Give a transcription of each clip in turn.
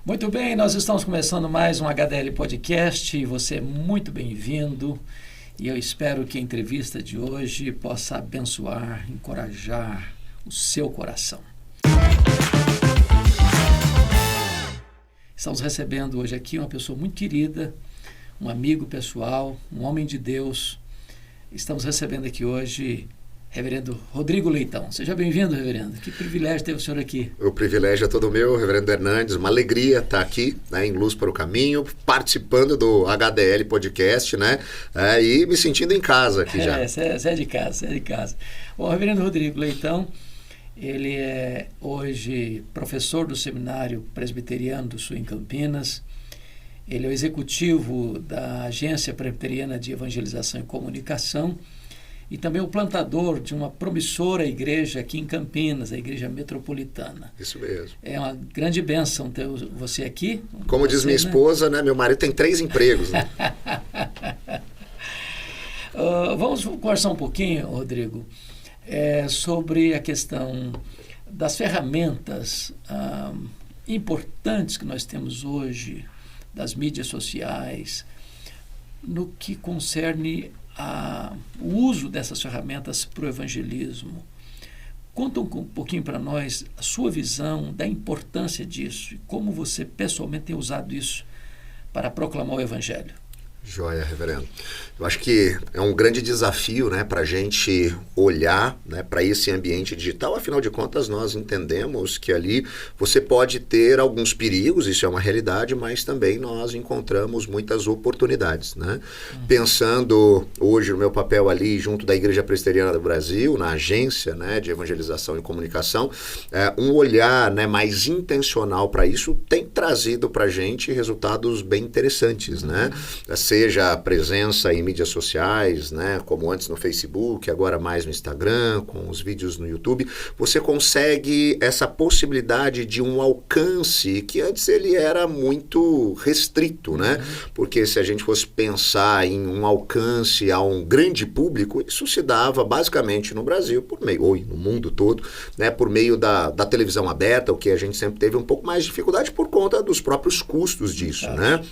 Muito bem, nós estamos começando mais um HDL Podcast e você é muito bem-vindo e eu espero que a entrevista de hoje possa abençoar, encorajar o seu coração. Estamos recebendo hoje aqui uma pessoa muito querida, um amigo pessoal, um homem de Deus. Estamos recebendo aqui hoje Reverendo Rodrigo Leitão. Seja bem-vindo, reverendo. Que privilégio ter o senhor aqui. O privilégio é todo meu, reverendo Hernandes. Uma alegria estar aqui, né, em Luz para o Caminho, participando do HDL Podcast, né? E me sentindo em casa aqui já. Você é de casa. O reverendo Rodrigo Leitão, ele é hoje professor do Seminário Presbiteriano do Sul em Campinas. Ele é o executivo da Agência Presbiteriana de Evangelização e Comunicação e também o plantador de uma promissora igreja aqui em Campinas, a Igreja Metropolitana. Isso mesmo. É uma grande bênção ter você aqui. Como diz minha esposa, né? Meu marido tem 3 empregos, né? Vamos conversar um pouquinho, Rodrigo, sobre a questão das ferramentas importantes que nós temos hoje, das mídias sociais, no que concerne o uso dessas ferramentas para o evangelismo. Conta um pouquinho para nós a sua visão da importância disso e como você pessoalmente tem usado isso para proclamar o evangelho. Joia, reverendo. Eu acho que é um grande desafio, né, para a gente olhar, né, para esse ambiente digital. Afinal de contas, nós entendemos que ali você pode ter alguns perigos, isso é uma realidade, mas também nós encontramos muitas oportunidades, né? Pensando hoje no meu papel ali junto da Igreja Presbiteriana do Brasil, na agência, né, de evangelização e comunicação, um olhar, né, mais intencional para isso tem trazido para a gente resultados bem interessantes, né? Seja a presença em mídias sociais, né, como antes no Facebook, agora mais no Instagram, com os vídeos no YouTube, você consegue essa possibilidade de um alcance que antes ele era muito restrito, né? Porque se a gente fosse pensar em um alcance a um grande público, isso se dava basicamente no Brasil, por meio, ou no mundo todo, né, por meio da televisão aberta, o que a gente sempre teve um pouco mais de dificuldade por conta dos próprios custos disso, né?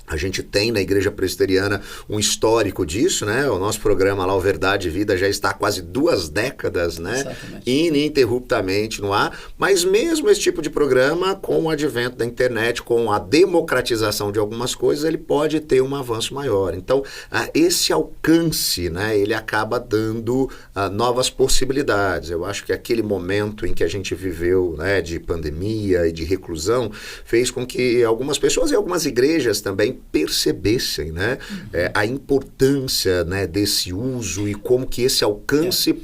A gente tem na Igreja Presbiteriana um histórico disso, né? O nosso programa lá, o Verdade e Vida, já está há quase 2 décadas, né? Exatamente. Ininterruptamente no ar. Mas mesmo esse tipo de programa, com o advento da internet, com a democratização de algumas coisas, ele pode ter um avanço maior. Então, esse alcance, né? Ele acaba dando novas possibilidades. Eu acho que aquele momento em que a gente viveu, né, de pandemia e de reclusão, fez com que algumas pessoas e algumas igrejas também percebessem, né, a importância, né, desse uso e como que esse alcance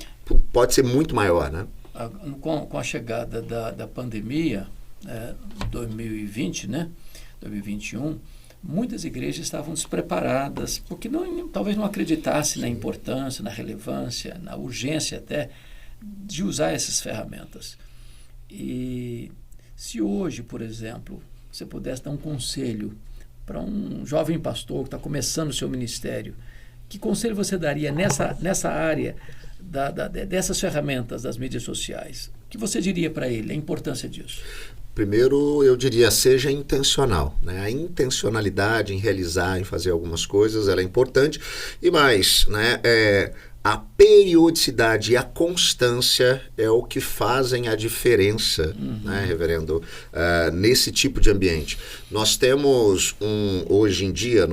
pode ser muito maior, né? Com a chegada da pandemia, 2020, né, 2021, muitas igrejas estavam despreparadas, porque talvez não acreditassem na importância, na relevância, na urgência até de usar essas ferramentas. E se hoje, por exemplo, você pudesse dar um conselho para um jovem pastor que está começando o seu ministério, que conselho você daria nessa área dessas ferramentas das mídias sociais? O que você diria para ele, a importância disso? Primeiro, eu diria, seja intencional, né? A intencionalidade em realizar, em fazer algumas coisas, ela é importante. E mais, né, a periodicidade e a constância é o que fazem a diferença, né, reverendo, nesse tipo de ambiente. Nós temos hoje em dia,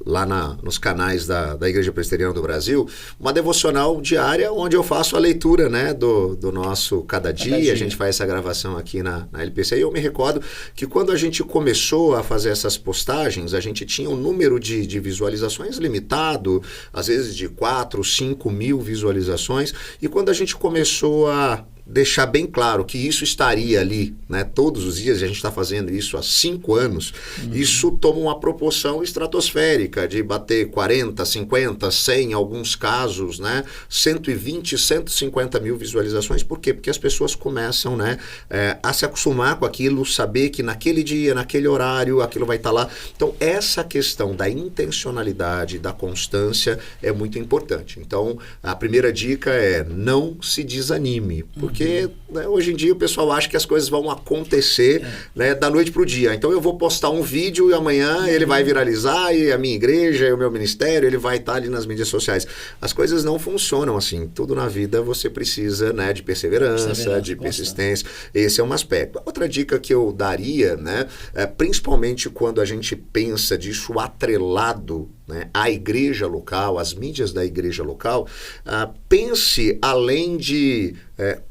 lá nos canais da Igreja Presbiteriana do Brasil, uma devocional diária onde eu faço a leitura, né, do nosso Cada Dia. A gente faz essa gravação aqui na LPC e eu me recordo que quando a gente começou a fazer essas postagens, a gente tinha um número de visualizações limitado, às vezes de 4, 5 mil visualizações, e quando a gente começou a deixar bem claro que isso estaria ali, né, todos os dias, e a gente está fazendo isso há 5 anos, isso toma uma proporção estratosférica de bater 40, 50, 100, em alguns casos, né, 120, 150 mil visualizações. Por quê? Porque as pessoas começam, né, a se acostumar com aquilo, saber que naquele dia, naquele horário, aquilo vai estar lá. Então, essa questão da intencionalidade, da constância é muito importante. Então, a primeira dica é não se desanime, porque Porque né, hoje em dia o pessoal acha que as coisas vão acontecer né, da noite para o dia. Então eu vou postar um vídeo e amanhã ele vai viralizar e a minha igreja e o meu ministério, ele vai estar ali nas mídias sociais. As coisas não funcionam assim. Tudo na vida você precisa né, de perseverança, de persistência. Esse é um aspecto. Outra dica que eu daria, né, principalmente quando a gente pensa disso atrelado né, à igreja local, às mídias da igreja local, pense além de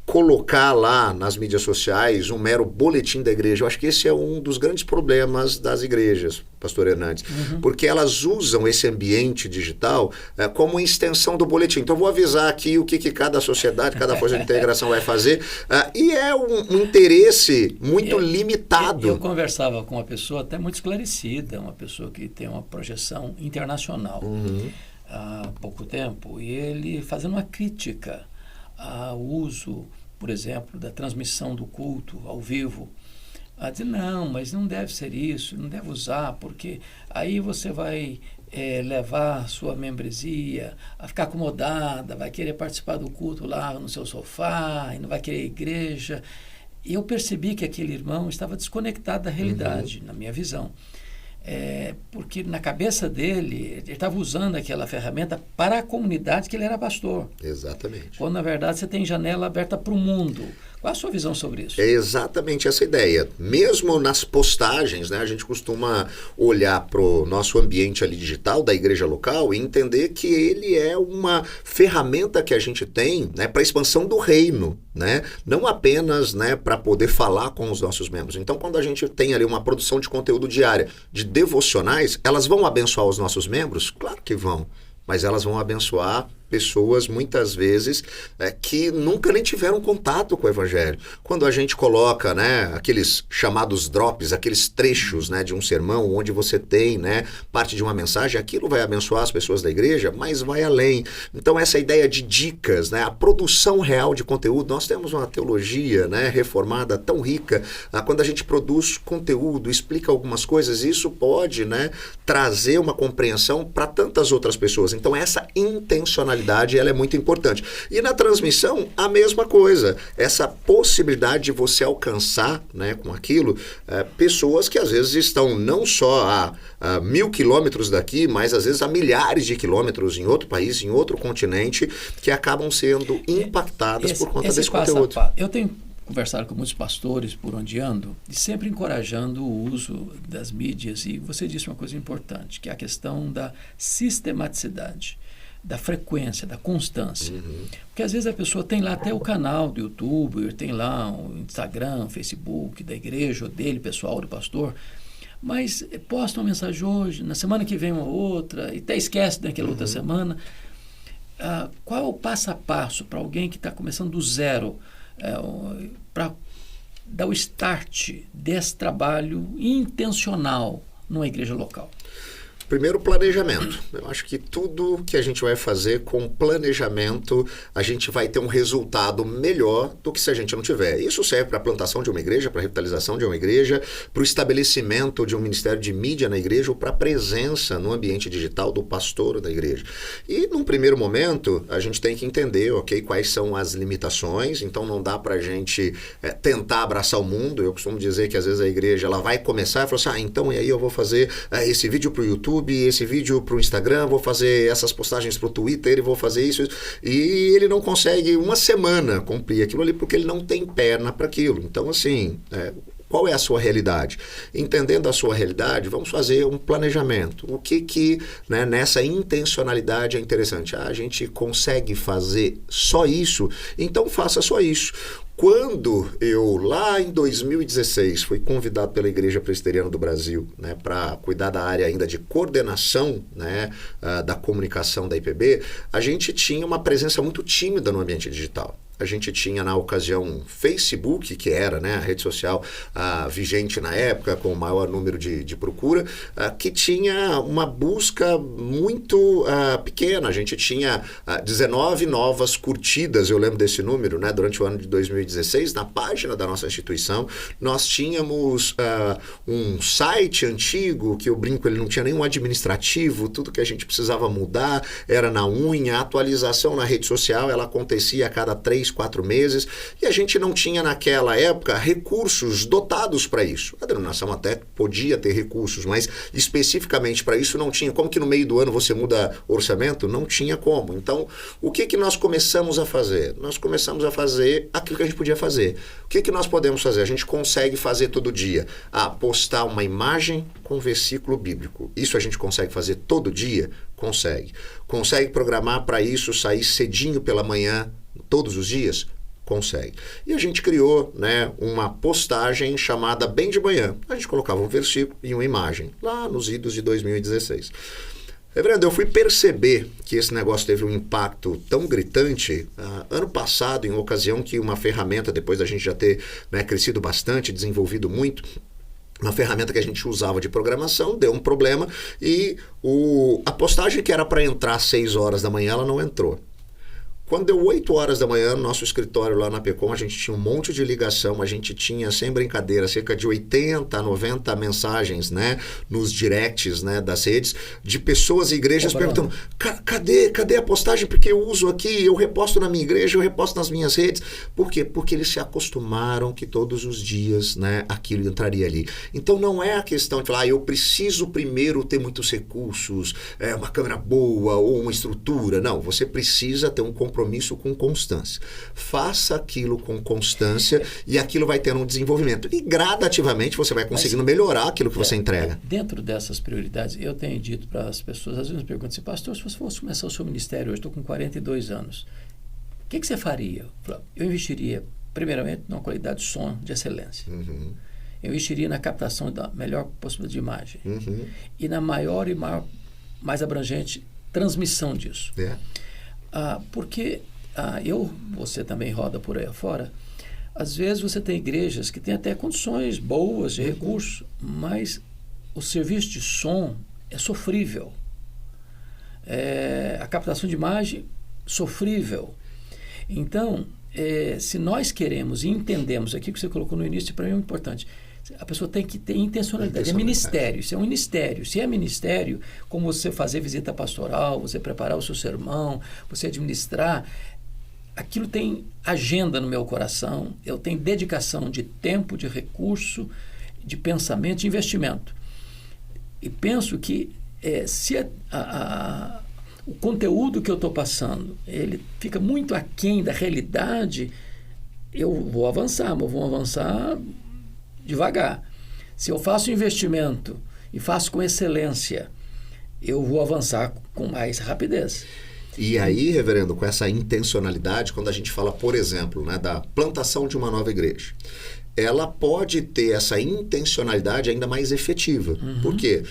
colocar lá nas mídias sociais um mero boletim da igreja. Eu acho que esse é um dos grandes problemas das igrejas, pastor Hernandes, porque elas usam esse ambiente digital como extensão do boletim. Então, eu vou avisar aqui o que cada sociedade, cada força de integração vai fazer, e é um interesse muito limitado. Eu conversava com uma pessoa até muito esclarecida, uma pessoa que tem uma projeção internacional há pouco tempo, e ele fazendo uma crítica ao uso, por exemplo, da transmissão do culto ao vivo. Dizer, não, mas não deve ser isso, não deve usar, porque aí você vai levar a sua membresia a ficar acomodada, vai querer participar do culto lá no seu sofá, e não vai querer igreja. E eu percebi que aquele irmão estava desconectado da realidade, na minha visão. Porque na cabeça dele, ele estava usando aquela ferramenta para a comunidade que ele era pastor. Exatamente. Quando, na verdade, você tem janela aberta para o mundo. Qual a sua visão sobre isso? É exatamente essa ideia. Mesmo nas postagens, né, a gente costuma olhar para o nosso ambiente ali digital da igreja local e entender que ele é uma ferramenta que a gente tem né, para a expansão do reino, né? Não apenas né, para poder falar com os nossos membros. Então, quando a gente tem ali uma produção de conteúdo diária, de devocionais, elas vão abençoar os nossos membros? Claro que vão. Mas elas vão abençoar pessoas, muitas vezes, que nunca nem tiveram contato com o Evangelho. Quando a gente coloca né, aqueles chamados drops, aqueles trechos né, de um sermão, onde você tem né, parte de uma mensagem, aquilo vai abençoar as pessoas da igreja, mas vai além. Então, essa ideia de dicas, né, a produção real de conteúdo, nós temos uma teologia né, reformada tão rica, quando a gente produz conteúdo, explica algumas coisas, isso pode né, trazer uma compreensão para tantas outras pessoas. Então, essa intencionalidade ela é muito importante. E na transmissão, a mesma coisa. Essa possibilidade de você alcançar né, com aquilo pessoas que às vezes estão não só a 1000 quilômetros daqui, mas às vezes a milhares de quilômetros em outro país, em outro continente, que acabam sendo impactadas por conta desse conteúdo. Eu tenho conversado com muitos pastores por onde ando e sempre encorajando o uso das mídias. E você disse uma coisa importante, que é a questão da sistematicidade, da frequência, da constância. Porque às vezes a pessoa tem lá até o canal do YouTube, tem lá o Instagram, o Facebook da igreja, ou dele, pessoal, do pastor, mas posta uma mensagem hoje, na semana que vem uma outra, e até esquece daquela outra semana. Qual é o passo a passo para alguém que está começando do zero, para dar o start desse trabalho intencional numa igreja local? Primeiro, planejamento. Eu acho que tudo que a gente vai fazer com planejamento, a gente vai ter um resultado melhor do que se a gente não tiver. Isso serve para a plantação de uma igreja, para a revitalização de uma igreja, para o estabelecimento de um ministério de mídia na igreja ou para a presença no ambiente digital do pastor da igreja. E, num primeiro momento, a gente tem que entender, ok, quais são as limitações. Então, não dá para a gente tentar abraçar o mundo. Eu costumo dizer que, às vezes, a igreja ela vai começar e fala assim, então, e aí eu vou fazer esse vídeo para o YouTube, esse vídeo para o Instagram, vou fazer essas postagens para o Twitter e vou fazer isso. E ele não consegue uma semana cumprir aquilo ali porque ele não tem perna para aquilo. Então, assim, qual é a sua realidade? Entendendo a sua realidade, vamos fazer um planejamento. O que né, nessa intencionalidade é interessante? A gente consegue fazer só isso? Então, faça só isso. Quando eu, lá em 2016, fui convidado pela Igreja Presbiteriana do Brasil né, para cuidar da área ainda de coordenação né, da comunicação da IPB, a gente tinha uma presença muito tímida no ambiente digital. A gente tinha, na ocasião, Facebook, que era né, a rede social vigente na época, com o maior número de procura, que tinha uma busca muito pequena. A gente tinha 19 novas curtidas, eu lembro desse número, né, durante o ano de 2016, na página da nossa instituição. Nós tínhamos um site antigo, que eu brinco, ele não tinha nenhum administrativo, tudo que a gente precisava mudar era na unha. A atualização na rede social, ela acontecia a cada 3, 3, 4 meses, e a gente não tinha naquela época recursos dotados para isso. A denominação até podia ter recursos, mas especificamente para isso não tinha. Como que no meio do ano você muda orçamento? Não tinha como. Então, o que nós começamos a fazer? Nós começamos a fazer aquilo que a gente podia fazer. O que nós podemos fazer? A gente consegue fazer todo dia. Postar uma imagem com versículo bíblico. Isso a gente consegue fazer todo dia? Consegue. Consegue programar para isso, sair cedinho pela manhã, todos os dias? Consegue. E a gente criou, né, uma postagem chamada Bem de Manhã. A gente colocava um versículo e uma imagem, lá nos idos de 2016. Reverendo, eu fui perceber que esse negócio teve um impacto tão gritante ano passado, em ocasião que uma ferramenta, depois da gente já ter, né, crescido bastante, desenvolvido muito, uma ferramenta que a gente usava de programação, deu um problema e a postagem que era para entrar às 6 horas da manhã, ela não entrou. Quando deu 8 horas da manhã, no nosso escritório lá na PECOM, a gente tinha um monte de ligação, a gente tinha, sem brincadeira, cerca de 80, 90 mensagens, né, nos directs, né, das redes, de pessoas e igrejas perguntando, cadê a postagem? Porque eu uso aqui, eu reposto na minha igreja, eu reposto nas minhas redes. Por quê? Porque eles se acostumaram que todos os dias, né, aquilo entraria ali. Então não é a questão de falar, eu preciso primeiro ter muitos recursos, uma câmera boa ou uma estrutura. Não, você precisa ter um compromisso com constância. Faça aquilo com constância e aquilo vai tendo um desenvolvimento. E gradativamente você vai conseguindo melhorar aquilo que você entrega. Dentro dessas prioridades, eu tenho dito para as pessoas, às vezes me perguntam assim, pastor, se você fosse começar o seu ministério, hoje estou com 42 anos, o que você faria? Eu investiria, primeiramente, numa qualidade de som de excelência. Uhum. Eu investiria na captação da melhor possibilidade de imagem. Uhum. E na maior e mais abrangente transmissão disso. Porque você também roda por aí afora, às vezes você tem igrejas que têm até condições boas de recursos, mas o serviço de som é sofrível. A captação de imagem, sofrível. Então, se nós queremos e entendemos aquilo que você colocou no início, para mim é muito importante, a pessoa tem que ter intencionalidade. É ministério, isso é um ministério. Se é ministério, como você fazer visita pastoral, você preparar o seu sermão, você administrar, aquilo tem agenda no meu coração, eu tenho dedicação de tempo, de recurso, de pensamento, de investimento. E penso que se o conteúdo que eu estou passando, ele fica muito aquém da realidade, eu vou avançar, mas vou avançar devagar. Se eu faço investimento e faço com excelência, eu vou avançar com mais rapidez. E aí, reverendo, com essa intencionalidade, quando a gente fala, por exemplo, né, da plantação de uma nova igreja, ela pode ter essa intencionalidade ainda mais efetiva. Uhum. Por quê?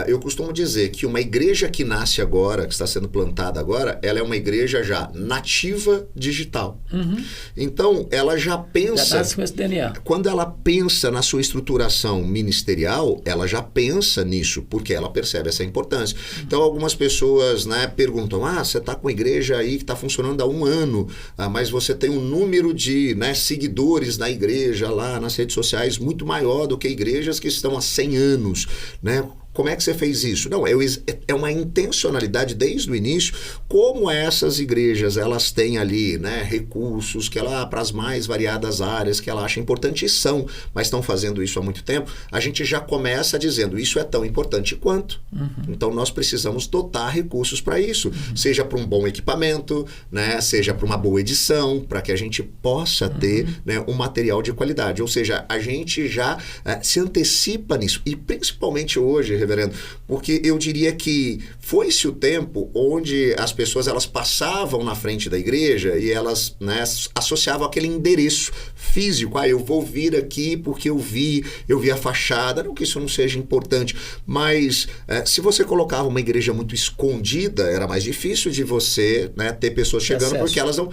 Eu costumo dizer que uma igreja que nasce agora, que está sendo plantada agora, ela é uma igreja já nativa digital. Uhum. Então, ela já pensa... Já nasce com esse DNA. Quando ela pensa na sua estruturação ministerial, ela já pensa nisso, porque ela percebe essa importância. Uhum. Então, algumas pessoas, né, perguntam, você está com uma igreja aí que está funcionando há 1 ano, mas você tem um número de, né, seguidores na igreja lá, nas redes sociais, muito maior do que igrejas que estão há 100 anos, né? Como é que você fez isso? Não, é uma intencionalidade desde o início, como essas igrejas, elas têm ali, né, recursos que ela, para as mais variadas áreas que ela acha importante, e são, mas estão fazendo isso há muito tempo, a gente já começa dizendo, isso é tão importante quanto. Uhum. Então, nós precisamos dotar recursos para isso, seja para um bom equipamento, né, seja para uma boa edição, para que a gente possa ter, né, um material de qualidade. Ou seja, a gente já se antecipa nisso, e principalmente hoje, reverendo, porque eu diria que foi-se o tempo onde as pessoas, elas passavam na frente da igreja e elas, né, associavam aquele endereço físico, eu vou vir aqui porque eu vi a fachada, não que isso não seja importante, mas se você colocava uma igreja muito escondida, era mais difícil de você, né, ter pessoas chegando, porque elas não...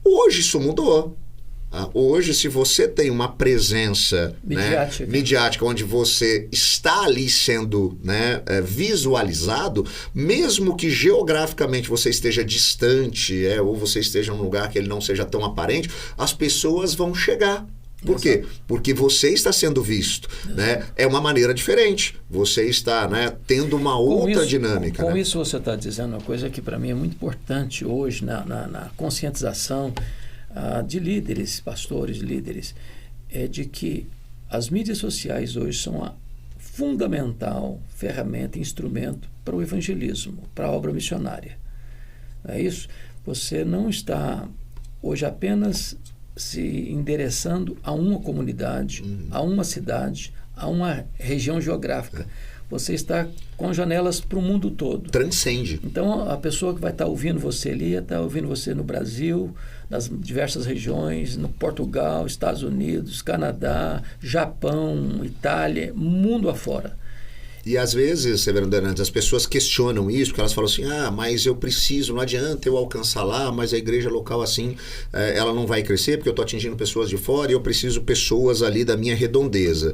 Hoje isso mudou. Hoje, se você tem uma presença midiática, onde você está ali sendo, né, visualizado, mesmo que geograficamente você esteja distante, ou você esteja num lugar que ele não seja tão aparente, as pessoas vão chegar. Por quê? Porque você está sendo visto, né? É uma maneira diferente. Você está, né, tendo uma outra dinâmica. Com né? isso você está dizendo uma coisa que para mim é muito importante hoje na conscientização de líderes, pastores, líderes, é de que as mídias sociais hoje são a fundamental ferramenta, instrumento para o evangelismo, para a obra missionária. Não é isso? Você não está hoje apenas se endereçando a uma comunidade, a uma cidade, a uma região geográfica. Você está com janelas para o mundo todo. Transcende. Então, a pessoa que vai estar ouvindo você ali, está ouvindo você no Brasil, nas diversas regiões, no Portugal, Estados Unidos, Canadá, Japão, Itália, mundo afora. E às vezes, Reverendo Hernandes, as pessoas questionam isso, porque elas falam assim, mas eu preciso, não adianta eu alcançar lá, mas a igreja local assim, ela não vai crescer, porque eu estou atingindo pessoas de fora e eu preciso pessoas ali da minha redondeza.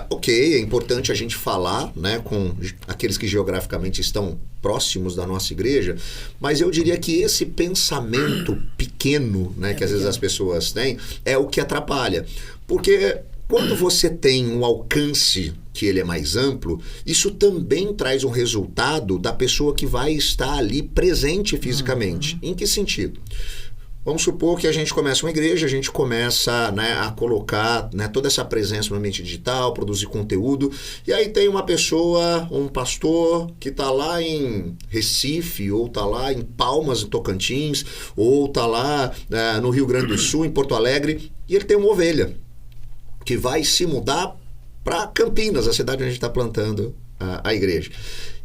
Ok, é importante a gente falar, né, com aqueles que geograficamente estão próximos da nossa igreja, mas eu diria que esse pensamento pequeno, né, que às vezes as pessoas têm, é o que atrapalha. Porque quando você tem um alcance que ele é mais amplo, isso também traz um resultado da pessoa que vai estar ali presente fisicamente. Em que sentido? Vamos supor que a gente começa uma igreja, a gente começa, né, a colocar, né, toda essa presença no ambiente digital, produzir conteúdo, e aí tem uma pessoa, um pastor que está lá em Recife, ou está lá em Palmas, em Tocantins, ou está lá no Rio Grande do Sul, em Porto Alegre, e ele tem uma ovelha que vai se mudar para Campinas, a cidade onde a gente está plantando a igreja.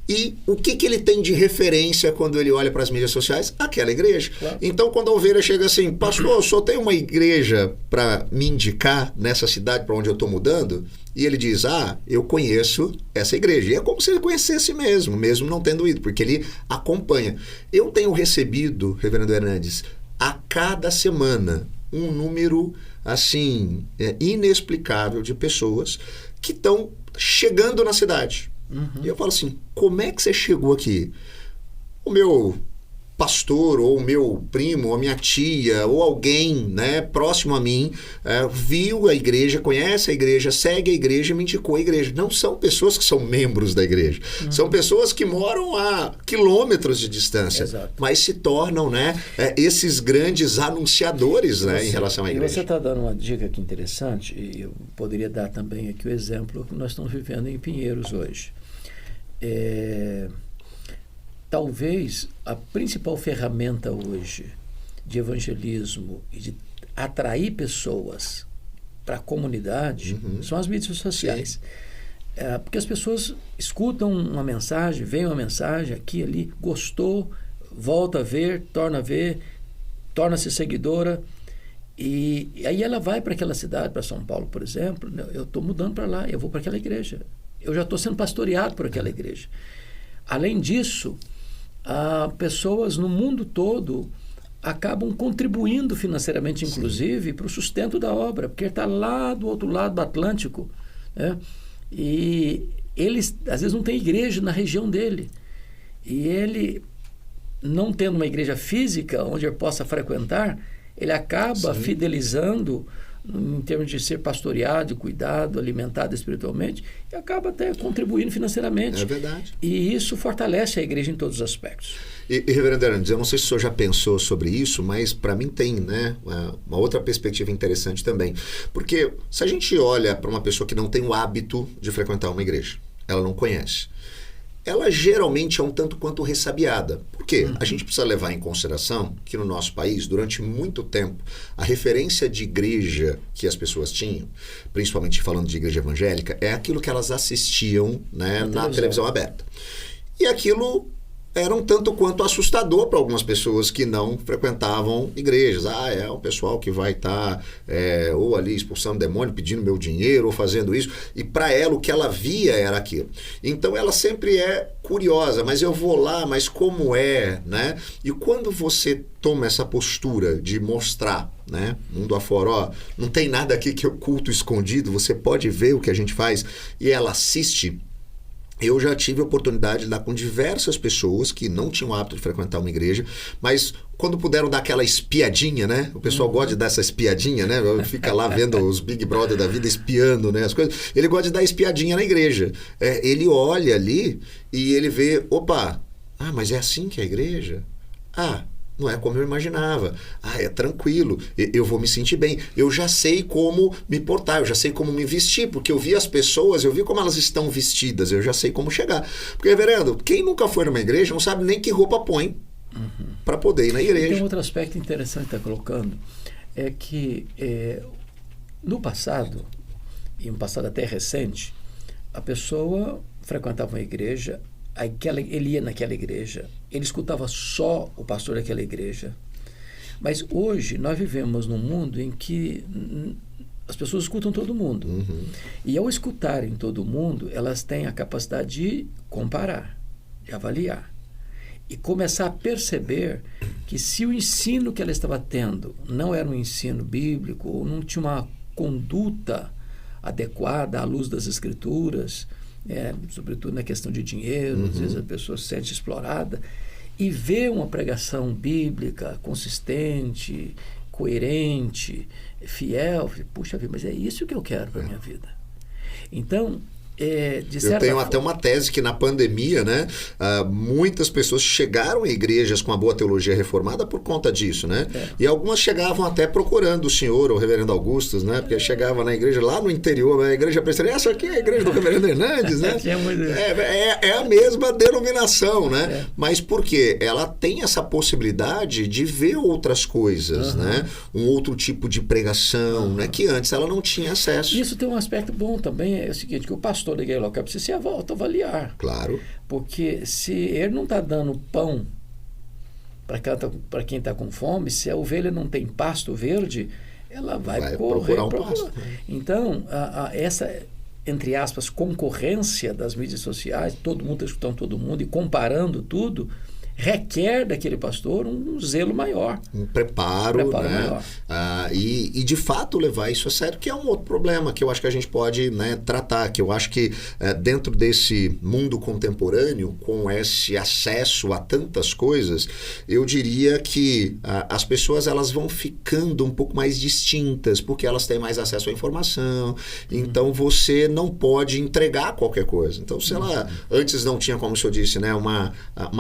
E o que ele tem de referência quando ele olha para as mídias sociais? Aquela igreja. Claro. Então, quando a ovelha chega assim, pastor, eu só tenho uma igreja para me indicar nessa cidade para onde eu estou mudando, e ele diz, eu conheço essa igreja. E é como se ele conhecesse mesmo não tendo ido, porque ele acompanha. Eu tenho recebido, Reverendo Hernandes, a cada semana um número assim inexplicável de pessoas que estão chegando na cidade. E eu falo assim, como é que você chegou aqui? O meu pastor, ou o meu primo, ou a minha tia, ou alguém, né, próximo a mim, viu a igreja, conhece a igreja, segue a igreja e me indicou a igreja. Não são pessoas que são membros da igreja. São pessoas que moram a quilômetros de distância. Exato. Mas se tornam, né, esses grandes anunciadores, né, em relação à igreja. E você está dando uma dica aqui interessante, e eu poderia dar também aqui o exemplo que nós estamos vivendo em Pinheiros hoje. Talvez a principal ferramenta hoje de evangelismo e de atrair pessoas para a comunidade são as mídias sociais. Porque as pessoas escutam uma mensagem, veem uma mensagem aqui, ali, gostou, volta a ver, torna-se seguidora, e aí ela vai para aquela cidade, para São Paulo, por exemplo, eu estou mudando para lá, eu vou para aquela igreja, eu já estou sendo pastoreado por aquela igreja. Além disso, pessoas no mundo todo acabam contribuindo financeiramente, inclusive, para o sustento da obra, porque ele está lá do outro lado do Atlântico, né? E ele, às vezes, não tem igreja na região dele. E ele, não tendo uma igreja física onde ele possa frequentar, ele acaba fidelizando em termos de ser pastoreado, cuidado, alimentado espiritualmente, e acaba até contribuindo financeiramente. É verdade. E isso fortalece a igreja em todos os aspectos. E Reverendo Hernandes, eu não sei se o senhor já pensou sobre isso, mas para mim tem, né, uma outra perspectiva interessante também. Porque se a gente olha para uma pessoa que não tem o hábito de frequentar uma igreja, ela não conhece, ela geralmente é um tanto quanto ressabiada. Por quê? A gente precisa levar em consideração que no nosso país, durante muito tempo, a referência de igreja que as pessoas tinham, principalmente falando de igreja evangélica, é aquilo que elas assistiam, né, na televisão aberta. E aquilo era um tanto quanto assustador para algumas pessoas que não frequentavam igrejas. É um pessoal que vai estar ou ali expulsando demônio, pedindo meu dinheiro, ou fazendo isso. E para ela, o que ela via era aquilo. Então, ela sempre é curiosa, mas eu vou lá, mas como é, né? E quando você toma essa postura de mostrar, né, mundo afora, não tem nada aqui que é oculto, escondido, você pode ver o que a gente faz, e ela assiste. Eu já tive a oportunidade de lidar com diversas pessoas que não tinham o hábito de frequentar uma igreja, mas quando puderam dar aquela espiadinha, né? O pessoal gosta de dar essa espiadinha, né? Fica lá vendo os Big Brother da vida espiando, né, as coisas. Ele gosta de dar espiadinha na igreja. Ele olha ali e ele vê, opa, mas é assim que é a igreja? não é como eu imaginava. É tranquilo, eu vou me sentir bem. Eu já sei como me portar, eu já sei como me vestir, porque eu vi as pessoas, eu vi como elas estão vestidas, eu já sei como chegar. Porque, reverendo, quem nunca foi numa igreja não sabe nem que roupa põe para poder ir na igreja. Tem outro aspecto interessante que está colocando, é que no passado, e um passado até recente, a pessoa frequentava uma igreja, ele ia naquela igreja, ele escutava só o pastor daquela igreja. Mas hoje nós vivemos num mundo em que as pessoas escutam todo mundo. E ao escutarem todo mundo, elas têm a capacidade de comparar, de avaliar. E começar a perceber que se o ensino que ela estava tendo não era um ensino bíblico, ou não tinha uma conduta adequada à luz das Escrituras, sobretudo na questão de dinheiro, às vezes a pessoa se sente explorada, e vê uma pregação bíblica consistente, coerente, fiel, puxa vida, mas é isso que eu quero para a minha vida. Então, eu tenho até uma tese que na pandemia, né, muitas pessoas chegaram a igrejas com a boa teologia reformada por conta disso, né? E algumas chegavam até procurando o senhor, o reverendo Augustus, né? Porque chegava na igreja lá no interior, a igreja presbiteriana, essa aqui é a igreja do reverendo Hernandes, né? É a mesma denominação, né? Mas por quê? Ela tem essa possibilidade de ver outras coisas, né? Um outro tipo de pregação, né? Que antes ela não tinha acesso. Isso tem um aspecto bom também, é o seguinte, que o pastor da igreja local precisa se autoavaliar. Claro. Porque se ele não está dando pão para quem está com fome, se a ovelha não tem pasto verde, ela vai procurar um pasto. Então, essa, entre aspas, concorrência das mídias sociais, todo mundo está escutando todo mundo e comparando tudo, requer daquele pastor um zelo maior. Um preparo né? Maior. E de fato levar isso a sério, que é um outro problema que eu acho que a gente pode, né, tratar, que eu acho que dentro desse mundo contemporâneo, com esse acesso a tantas coisas, eu diria que as pessoas elas vão ficando um pouco mais distintas, porque elas têm mais acesso à informação, então você não pode entregar qualquer coisa. Então, sei lá, antes não tinha, como o senhor disse, né, uma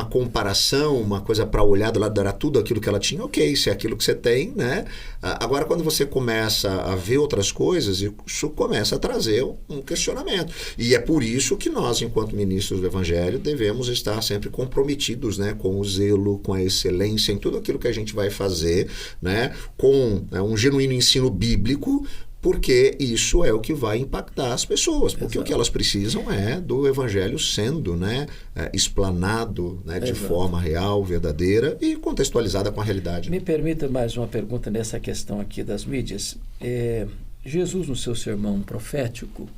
comparação, uma coisa para olhar do lado, era tudo aquilo que ela tinha, ok, se é aquilo que você tem, né? Agora, quando você começa a ver outras coisas, isso começa a trazer um questionamento. E é por isso que nós, enquanto ministros do Evangelho, devemos estar sempre comprometidos, né, com o zelo, com a excelência em tudo aquilo que a gente vai fazer, né, com um genuíno ensino bíblico, porque isso é o que vai impactar as pessoas, porque o que elas precisam é do Evangelho sendo, né, explanado, né, de forma real, verdadeira e contextualizada com a realidade. Me permita mais uma pergunta nessa questão aqui das mídias. Jesus, no seu sermão profético,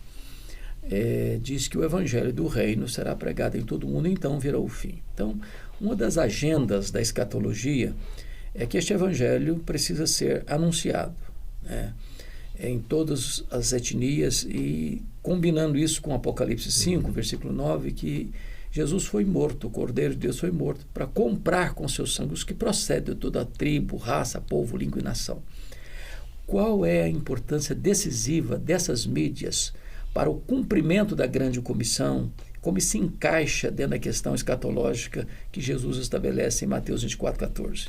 diz que o Evangelho do Reino será pregado em todo o mundo, então virá o fim. Então, uma das agendas da escatologia é que este Evangelho precisa ser anunciado, né, em todas as etnias, e combinando isso com Apocalipse 5, versículo 9, que Jesus foi morto, o Cordeiro de Deus foi morto, para comprar com seu sangue os que procedem de toda a tribo, raça, povo, língua e nação. Qual é a importância decisiva dessas mídias para o cumprimento da grande comissão? Como se encaixa dentro da questão escatológica que Jesus estabelece em Mateus 24:14?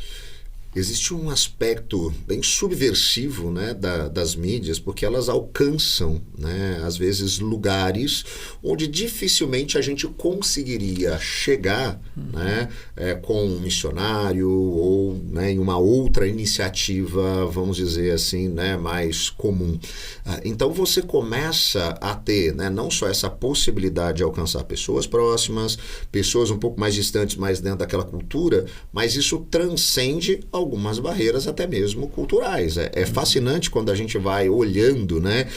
Existe um aspecto bem subversivo, né, das mídias, porque elas alcançam, né, às vezes, lugares onde dificilmente a gente conseguiria chegar, né, com um missionário ou, né, em uma outra iniciativa, vamos dizer assim, né, mais comum. Então você começa a ter, né, não só essa possibilidade de alcançar pessoas próximas, pessoas um pouco mais distantes, mais dentro daquela cultura, mas isso transcende algumas barreiras até mesmo culturais. É fascinante quando a gente vai olhando, né?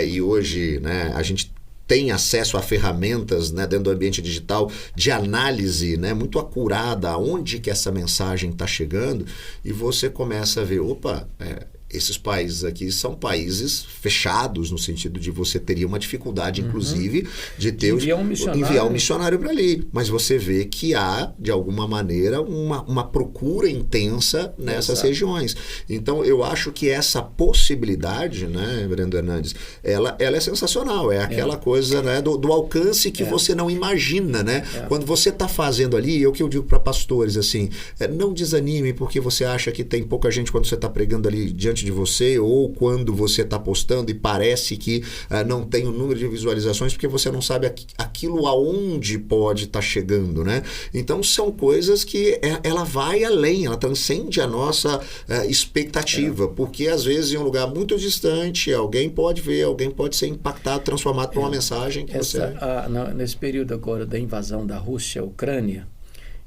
E hoje, né, a gente tem acesso a ferramentas, né, dentro do ambiente digital de análise, né, muito acurada aonde que essa mensagem está chegando, e você começa a ver, opa, esses países aqui são países fechados, no sentido de você teria uma dificuldade, inclusive, de ter enviar um missionário para ali. Mas você vê que há, de alguma maneira, uma procura intensa nessas regiões. Então, eu acho que essa possibilidade, né, Brendo Hernandes, ela é sensacional. É aquela coisa, né, do alcance que você não imagina, né? Quando você está fazendo ali, é o que eu digo para pastores, assim, não desanime porque você acha que tem pouca gente quando você está pregando ali diante de você, ou quando você está postando e parece que não tem o número de visualizações, porque você não sabe aquilo aonde pode estar chegando, né? Então são coisas que ela vai além, ela transcende a nossa expectativa, porque às vezes em um lugar muito distante, alguém pode ver, alguém pode ser impactado, transformado por uma mensagem que nesse período agora da invasão da Rússia à Ucrânia,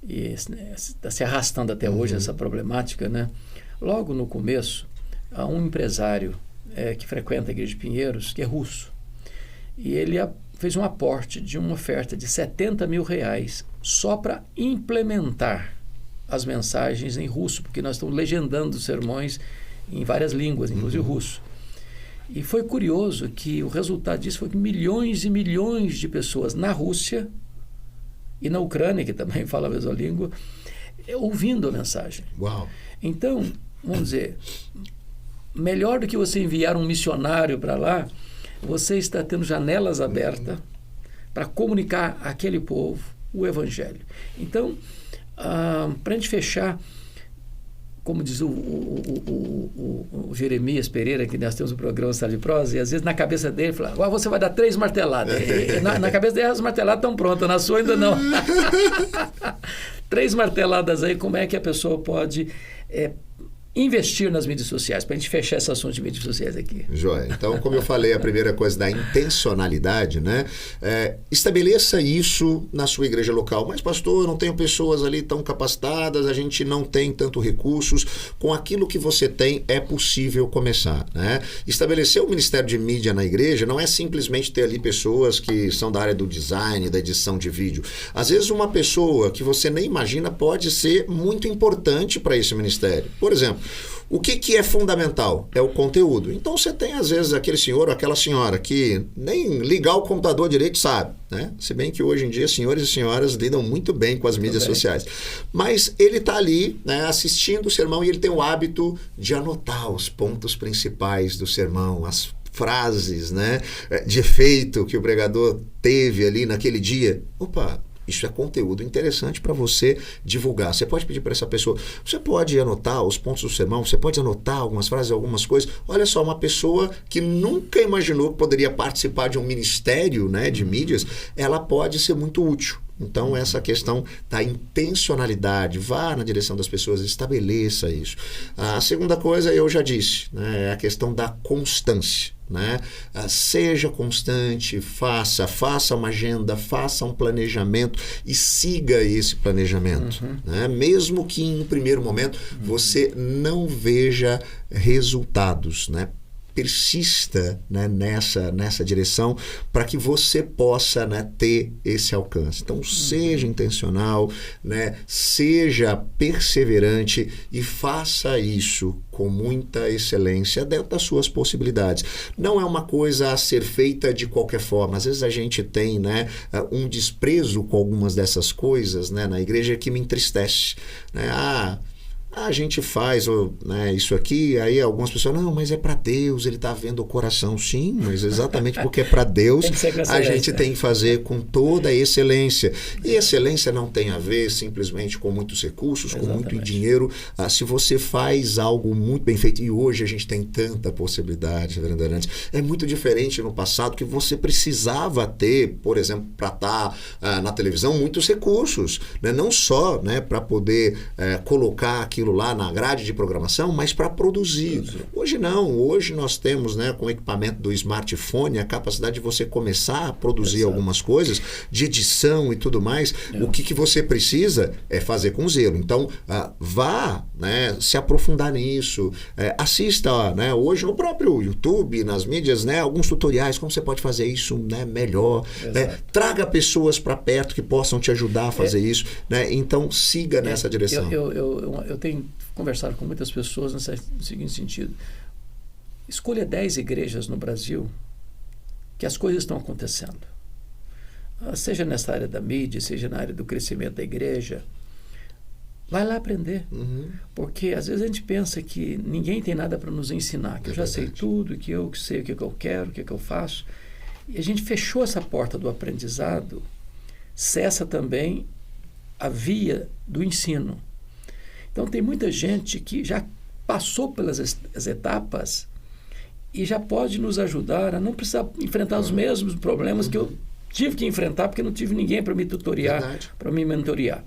e está se arrastando até hoje essa problemática, né? Logo no começo, há um empresário que frequenta a Igreja de Pinheiros, que é russo, e ele fez um aporte de uma oferta de R$70 mil só para implementar as mensagens em russo, porque nós estamos legendando sermões em várias línguas, inclusive russo. E foi curioso que o resultado disso foi que milhões e milhões de pessoas na Rússia e na Ucrânia, que também fala a mesma língua, ouvindo a mensagem. Uau! Então, vamos dizer, melhor do que você enviar um missionário para lá, você está tendo janelas abertas para comunicar àquele povo o Evangelho. Então, para a gente fechar, como diz o Jeremias Pereira, que nós temos um programa Sala de Prosa, e às vezes na cabeça dele fala, você vai dar 3 marteladas. Na cabeça dele as marteladas estão prontas, na sua ainda não. 3 marteladas aí, como é que a pessoa pode investir nas mídias sociais, para a gente fechar esse assunto de mídias sociais aqui. Joia. Então, como eu falei, a primeira coisa da intencionalidade, né? Estabeleça isso na sua igreja local. Mas, pastor, eu não tenho pessoas ali tão capacitadas, a gente não tem tanto recursos. Com aquilo que você tem, é possível começar, né? Estabelecer o ministério de mídia na igreja não é simplesmente ter ali pessoas que são da área do design, da edição de vídeo. Às vezes, uma pessoa que você nem imagina pode ser muito importante para esse ministério. Por exemplo, o que é fundamental? É o conteúdo. Então você tem às vezes aquele senhor ou aquela senhora que nem ligar o computador direito sabe, né? Se bem que hoje em dia senhores e senhoras lidam muito bem com as mídias sociais. Mas ele está ali, né, assistindo o sermão e ele tem o hábito de anotar os pontos principais do sermão, as frases, né, de efeito que o pregador teve ali naquele dia. Opa! Isso é conteúdo interessante para você divulgar. Você pode pedir para essa pessoa, você pode anotar os pontos do sermão, você pode anotar algumas frases, algumas coisas. Olha só, uma pessoa que nunca imaginou que poderia participar de um ministério, né, de mídias, ela pode ser muito útil. Então, essa questão da intencionalidade, vá na direção das pessoas, estabeleça isso. A segunda coisa, eu já disse, né, é a questão da constância. Né? Seja constante, faça uma agenda, faça um planejamento e siga esse planejamento. Né? Mesmo que em um primeiro momento você não veja resultados, né? Persista, né, nessa direção para que você possa, né, ter esse alcance. Então, seja intencional, né, seja perseverante e faça isso com muita excelência dentro das suas possibilidades. Não é uma coisa a ser feita de qualquer forma. Às vezes a gente tem, né, um desprezo com algumas dessas coisas, né, na igreja que me entristece. Né? A gente faz, né, isso aqui, aí algumas pessoas, não, mas é para Deus, ele está vendo o coração. Sim, mas exatamente porque é para Deus, a gente tem que fazer com toda a excelência. E excelência não tem a ver simplesmente com muitos recursos, com muito dinheiro. Se você faz algo muito bem feito, e hoje a gente tem tanta possibilidade, Hernandes, é muito diferente no passado que você precisava ter, por exemplo, para estar na televisão, muitos recursos, né? Não só, né, para poder colocar aquilo lá na grade de programação, mas para produzir. Hoje não, hoje nós temos, né, com o equipamento do smartphone a capacidade de você começar a produzir algumas coisas de edição e tudo mais. O que você precisa é fazer com zelo. Então, vá, né, se aprofundar nisso, assista, né, hoje no próprio YouTube, nas mídias, né, alguns tutoriais, como você pode fazer isso, né, melhor. Né? Traga pessoas para perto que possam te ajudar a fazer isso. Né? Então, siga nessa direção. Eu tenho conversado com muitas pessoas no seguinte sentido. Escolha 10 igrejas no Brasil que as coisas estão acontecendo. Seja nessa área da mídia, seja na área do crescimento da igreja. Vai lá aprender. Porque às vezes a gente pensa que ninguém tem nada para nos ensinar, que eu já sei tudo, que eu sei o que eu quero, o que eu faço. E a gente fechou essa porta do aprendizado, cessa também a via do ensino. Então tem muita gente que já passou pelas as etapas e já pode nos ajudar a não precisar enfrentar os mesmos problemas que eu tive que enfrentar, porque não tive ninguém para me tutoriar, para me mentorear.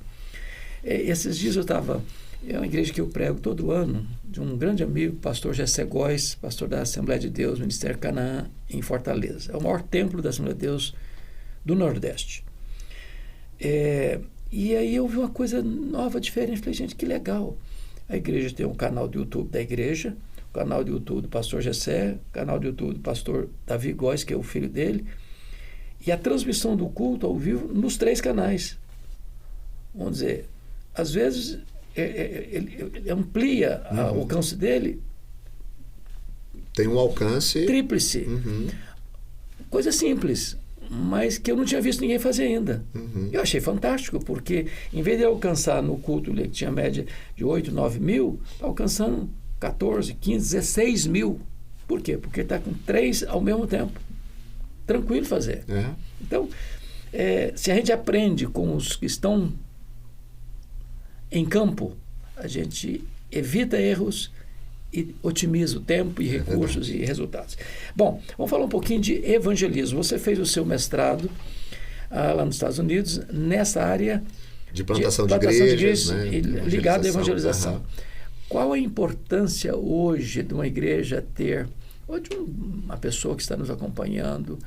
Esses dias eu estava... É uma igreja que eu prego todo ano, de um grande amigo, pastor Gessé Góes, pastor da Assembleia de Deus, Ministério Canaã, em Fortaleza. É o maior templo da Assembleia de Deus do Nordeste. E aí eu vi uma coisa nova, diferente. Falei, gente, que legal. A igreja tem um canal do YouTube da igreja, o canal do YouTube do pastor Gessé, o canal do YouTube do pastor Davi Góes, que é o filho dele, e a transmissão do culto ao vivo nos 3 canais. Vamos dizer, às vezes... Ele amplia o alcance dele. Tem um alcance... Tríplice. Coisa simples, mas que eu não tinha visto ninguém fazer ainda. Eu achei fantástico, porque em vez de alcançar no culto que tinha média de 8, 9 mil, está alcançando 14, 15, 16 mil. Por quê? Porque está com 3 ao mesmo tempo. Tranquilo fazer. Então, se a gente aprende com os que estão em campo, a gente evita erros e otimiza o tempo e recursos e resultados. Bom, vamos falar um pouquinho de evangelismo. Você fez o seu mestrado lá nos Estados Unidos nessa área de plantação de igrejas, né? Ligado à evangelização. Qual a importância hoje de uma igreja ter, ou de uma pessoa que está nos acompanhando,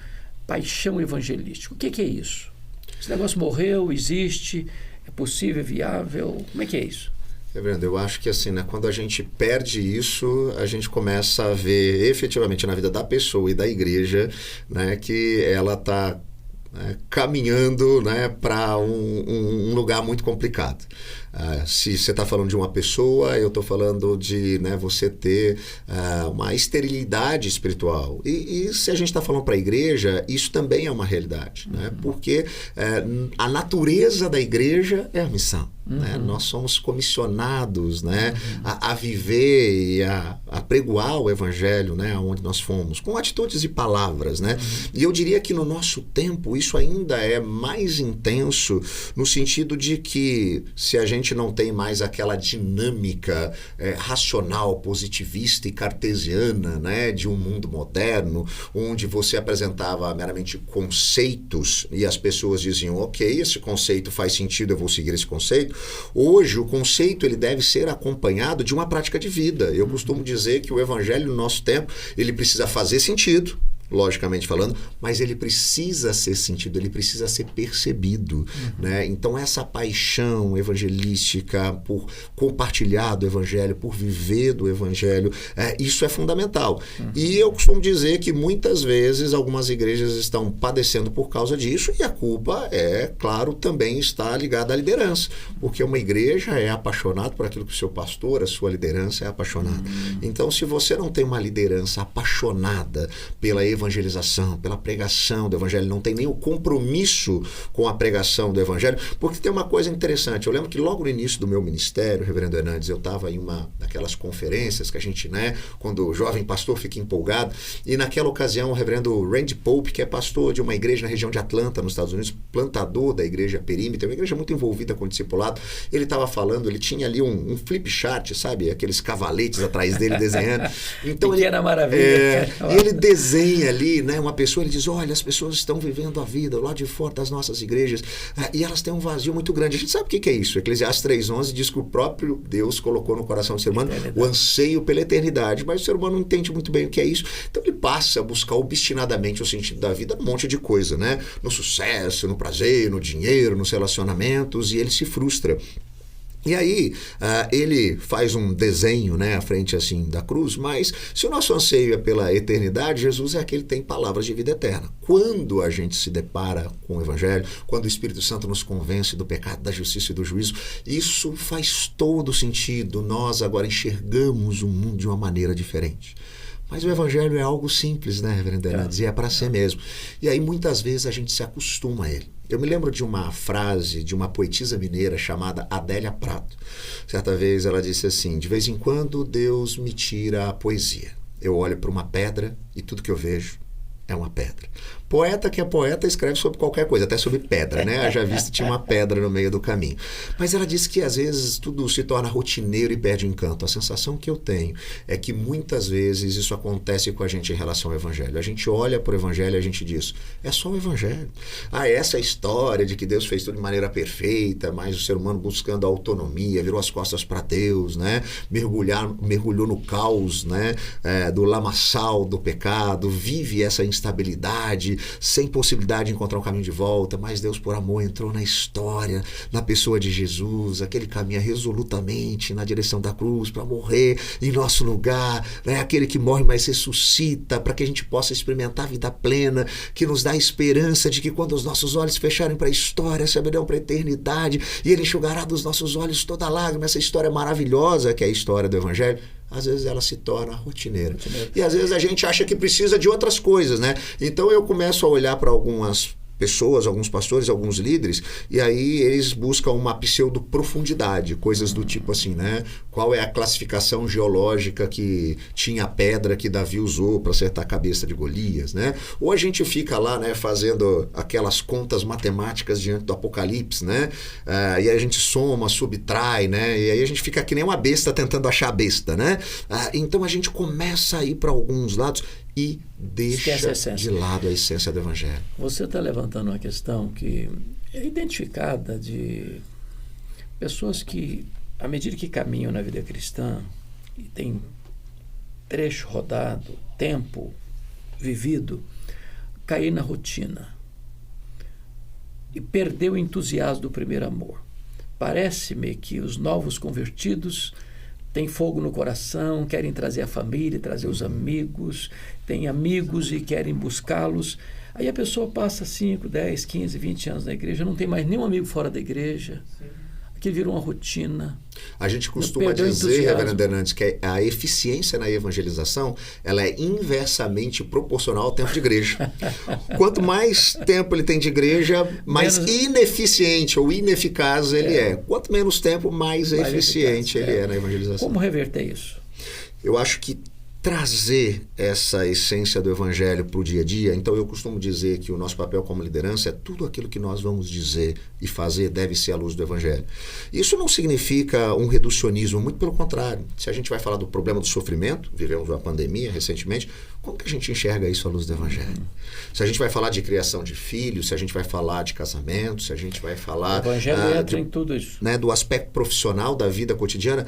paixão evangelística? O que é isso? Esse negócio morreu, existe... É possível, é viável? Como é que é isso? Reverendo, eu acho que assim, né, quando a gente perde isso, a gente começa a ver efetivamente na vida da pessoa e da igreja, né, que ela está caminhando, né, para um lugar muito complicado. Se você está falando de uma pessoa, eu estou falando de, né, você ter uma esterilidade espiritual. E se a gente está falando para a igreja, isso também é uma realidade, né? Porque a natureza da igreja é a missão. Né? Nós somos comissionados, né, a viver e a pregoar o evangelho, né, onde nós fomos, com atitudes e palavras. Né? E eu diria que no nosso tempo isso ainda é mais intenso, no sentido de que se a gente não tem mais aquela dinâmica racional, positivista e cartesiana, né, de um mundo moderno, onde você apresentava meramente conceitos e as pessoas diziam, ok, esse conceito faz sentido, eu vou seguir esse conceito. Hoje o conceito ele deve ser acompanhado de uma prática de vida. Eu costumo dizer que o evangelho no nosso tempo ele precisa fazer sentido, logicamente falando, mas ele precisa ser sentido, ele precisa ser percebido. Né? Então essa paixão evangelística por compartilhar do evangelho, por viver do evangelho, isso é fundamental. E eu costumo dizer que muitas vezes algumas igrejas estão padecendo por causa disso e a culpa claro, também está ligada à liderança, porque uma igreja é apaixonada por aquilo que o seu pastor, a sua liderança é apaixonada. Então se você não tem uma liderança apaixonada pela evangelização, pela pregação do evangelho, não tem nem o compromisso com a pregação do evangelho, porque tem uma coisa interessante, eu lembro que logo no início do meu ministério, reverendo Hernandes, eu estava em uma daquelas conferências que a gente, né, quando o jovem pastor fica empolgado, e naquela ocasião o reverendo Randy Pope, que é pastor de uma igreja na região de Atlanta, nos Estados Unidos, plantador da igreja Perímetro, uma igreja muito envolvida com o discipulado, ele estava falando, ele tinha ali um flip chart, sabe, aqueles cavaletes atrás dele desenhando, então ele era maravilha, e ele desenha ali, né, uma pessoa, ele diz, olha, as pessoas estão vivendo a vida lá de fora das nossas igrejas e elas têm um vazio muito grande. A gente sabe o que é isso. Eclesiastes 3:11 diz que o próprio Deus colocou no coração do ser humano o anseio pela eternidade, mas o ser humano não entende muito bem o que é isso. Então ele passa a buscar obstinadamente o sentido da vida num monte de coisa, né? No sucesso, no prazer, no dinheiro, nos relacionamentos, e ele se frustra. E aí, ele faz um desenho, né, à frente assim da cruz, mas se o nosso anseio é pela eternidade, Jesus é aquele que tem palavras de vida eterna. Quando a gente se depara com o Evangelho, quando o Espírito Santo nos convence do pecado, da justiça e do juízo, isso faz todo sentido. Nós agora enxergamos o mundo de uma maneira diferente. Mas o evangelho é algo simples, né, Reverendo Hernandes? E é para ser mesmo. E aí muitas vezes a gente se acostuma a ele. Eu me lembro de uma frase de uma poetisa mineira chamada Adélia Prato. Certa vez ela disse assim: de vez em quando Deus me tira a poesia. Eu olho para uma pedra e tudo que eu vejo é uma pedra. Poeta que é poeta escreve sobre qualquer coisa, até sobre pedra, né? Já visto tinha uma pedra no meio do caminho. Mas ela disse que às vezes tudo se torna rotineiro e perde o encanto. A sensação que eu tenho é que muitas vezes isso acontece com a gente em relação ao evangelho. A gente olha para o evangelho e a gente diz: é só o evangelho. Essa é a história de que Deus fez tudo de maneira perfeita, mas o ser humano buscando a autonomia, virou as costas para Deus, né? Mergulhou no caos, né? Do lamaçal do pecado, vive essa instabilidade, sem possibilidade de encontrar um caminho de volta, mas Deus, por amor, entrou na história, na pessoa de Jesus, aquele que caminha resolutamente na direção da cruz para morrer em nosso lugar, né? Aquele que morre, mas ressuscita para que a gente possa experimentar a vida plena, que nos dá a esperança de que quando os nossos olhos fecharem para a história, se abrirão para a eternidade, e Ele enxugará dos nossos olhos toda lágrima. Essa história maravilhosa que é a história do Evangelho, às vezes ela se torna rotineira. E às vezes a gente acha que precisa de outras coisas, né? Então eu começo a olhar para algumas pessoas, alguns pastores, alguns líderes, e aí eles buscam uma pseudo-profundidade, coisas do tipo assim, né? Qual é a classificação geológica que tinha a pedra que Davi usou para acertar a cabeça de Golias, né? Ou a gente fica lá, né, fazendo aquelas contas matemáticas diante do Apocalipse, né? E aí a gente soma, subtrai, né? E aí a gente fica que nem uma besta tentando achar a besta, né? Então a gente começa a ir para alguns lados e deixa de lado a essência do Evangelho. Você está levantando uma questão que é identificada de pessoas que, à medida que caminham na vida cristã e tem trecho rodado, tempo vivido, cair na rotina e perder o entusiasmo do primeiro amor. Parece-me que os novos convertidos têm fogo no coração, querem trazer a família, trazer os amigos, têm amigos e querem buscá-los. Aí a pessoa passa 5, 10, 15, 20 anos na igreja, não tem mais nenhum amigo fora da igreja. Sim. Aquilo virou uma rotina. A gente costuma dizer, Reverendo Hernandes, que a eficiência na evangelização ela é inversamente proporcional ao tempo de igreja. Quanto mais tempo ele tem de igreja, mais ineficiente ou ineficaz ele é. Quanto menos tempo, mais eficiente ele é na evangelização. Como reverter isso? Eu acho que trazer essa essência do evangelho para o dia a dia. Então eu costumo dizer que o nosso papel como liderança é tudo aquilo que nós vamos dizer e fazer deve ser à luz do evangelho. Isso não significa um reducionismo, muito pelo contrário. Se a gente vai falar do problema do sofrimento, vivemos uma pandemia recentemente, como que a gente enxerga isso à luz do evangelho? Se a gente vai falar de criação de filhos, se a gente vai falar de casamento, se a gente vai falar... O evangelho entra em tudo isso. Né, do aspecto profissional da vida cotidiana...